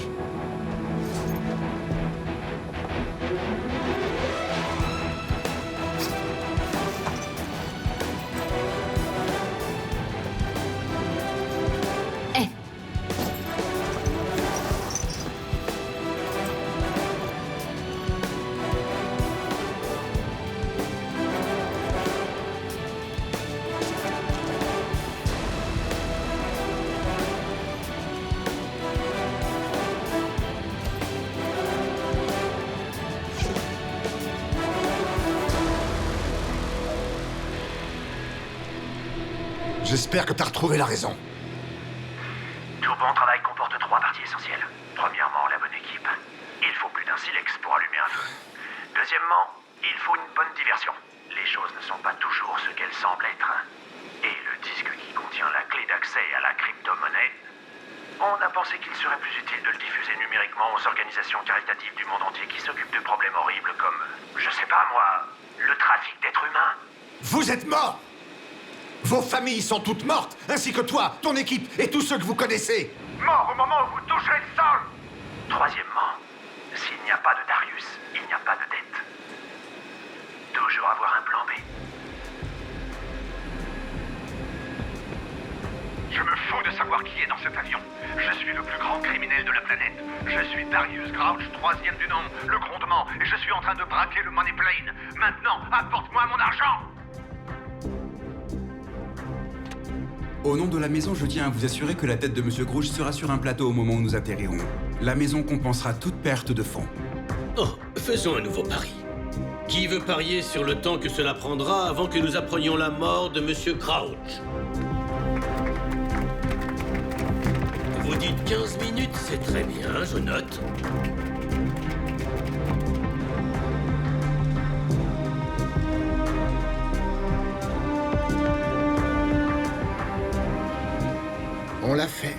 J'espère que t'as retrouvé la raison. Tout bon travail comporte 3 parties essentielles. Premièrement, la bonne équipe. Il faut plus d'un silex pour allumer un feu. Deuxièmement, il faut une bonne diversion. Les choses ne sont pas toujours ce qu'elles semblent être. Et le disque qui contient la clé d'accès à la crypto-monnaie, on a pensé qu'il serait plus utile de le diffuser numériquement aux organisations caritatives du monde entier qui s'occupent de problèmes horribles comme, je sais pas moi, le trafic d'êtres humains. Vous êtes morts! Vos familles sont toutes mortes, ainsi que toi, ton équipe et tous ceux que vous connaissez. Mort au moment où vous toucherez le sol. Troisièmement, s'il n'y a pas de Darius, il n'y a pas de dette. Toujours avoir un plan B. Je me fous de savoir qui est dans cet avion. Je suis le plus grand criminel de la planète. Je suis Darius Grouch, 3e du nom, le grondement, et je suis en train de braquer le Money Plane. Maintenant, apporte-moi mon argent! Au nom de la maison, je tiens à vous assurer que la tête de Monsieur Grouch sera sur un plateau au moment où nous atterrirons. La maison compensera toute perte de fonds. Oh, faisons un nouveau pari. Qui veut parier sur le temps que cela prendra avant que nous apprenions la mort de Monsieur Crouch? Vous dites 15 minutes, c'est très bien, je note. On l'a fait.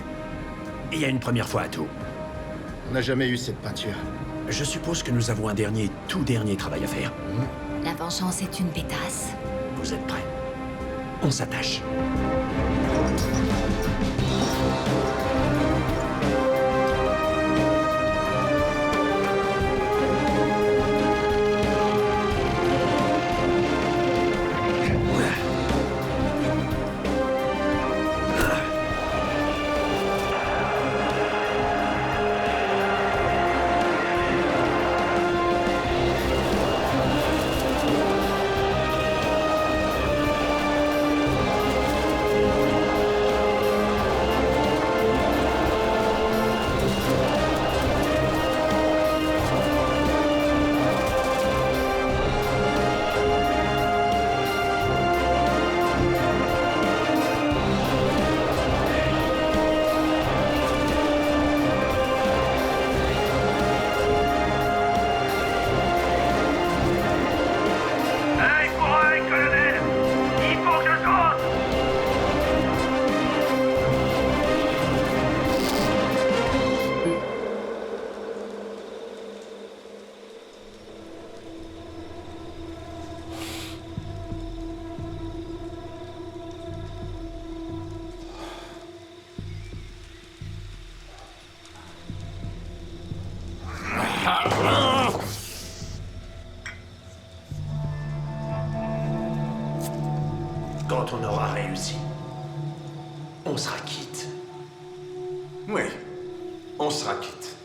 Il y a une première fois à tout. On n'a jamais eu cette peinture. Je suppose que nous avons un tout dernier travail à faire. La vengeance est une pétasse. Vous êtes prêts? On s'attache. Quand on aura réussi, on sera quitte. Oui, on sera quitte.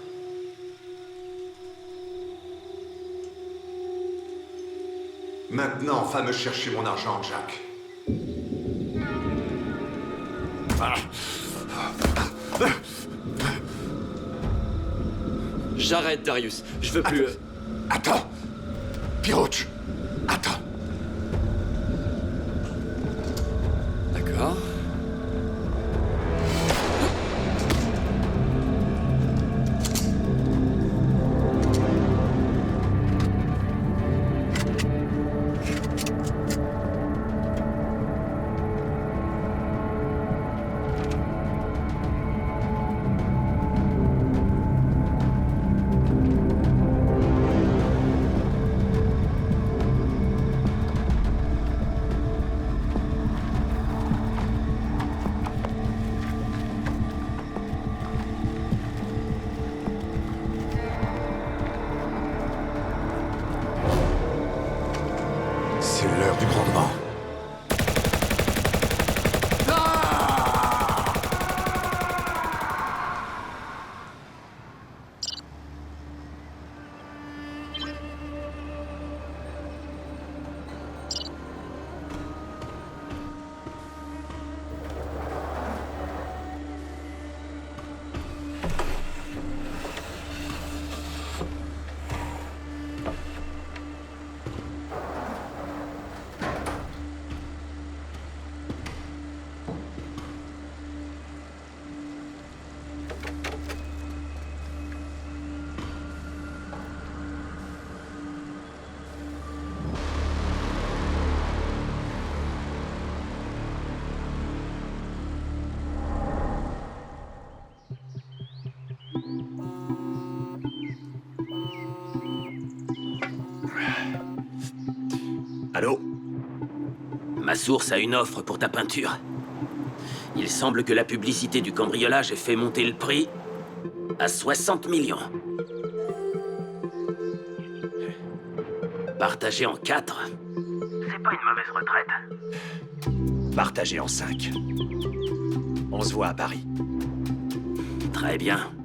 Maintenant, va me chercher mon argent, Jack. J'arrête, Darius. Je veux plus... Attends Pirouch, attends. D'accord. C'est l'heure du grondement. Allô? Ma source a une offre pour ta peinture. Il semble que la publicité du cambriolage ait fait monter le prix à 60 millions. Partagé en 4. C'est pas une mauvaise retraite. Partagé en 5. On se voit à Paris. Très bien.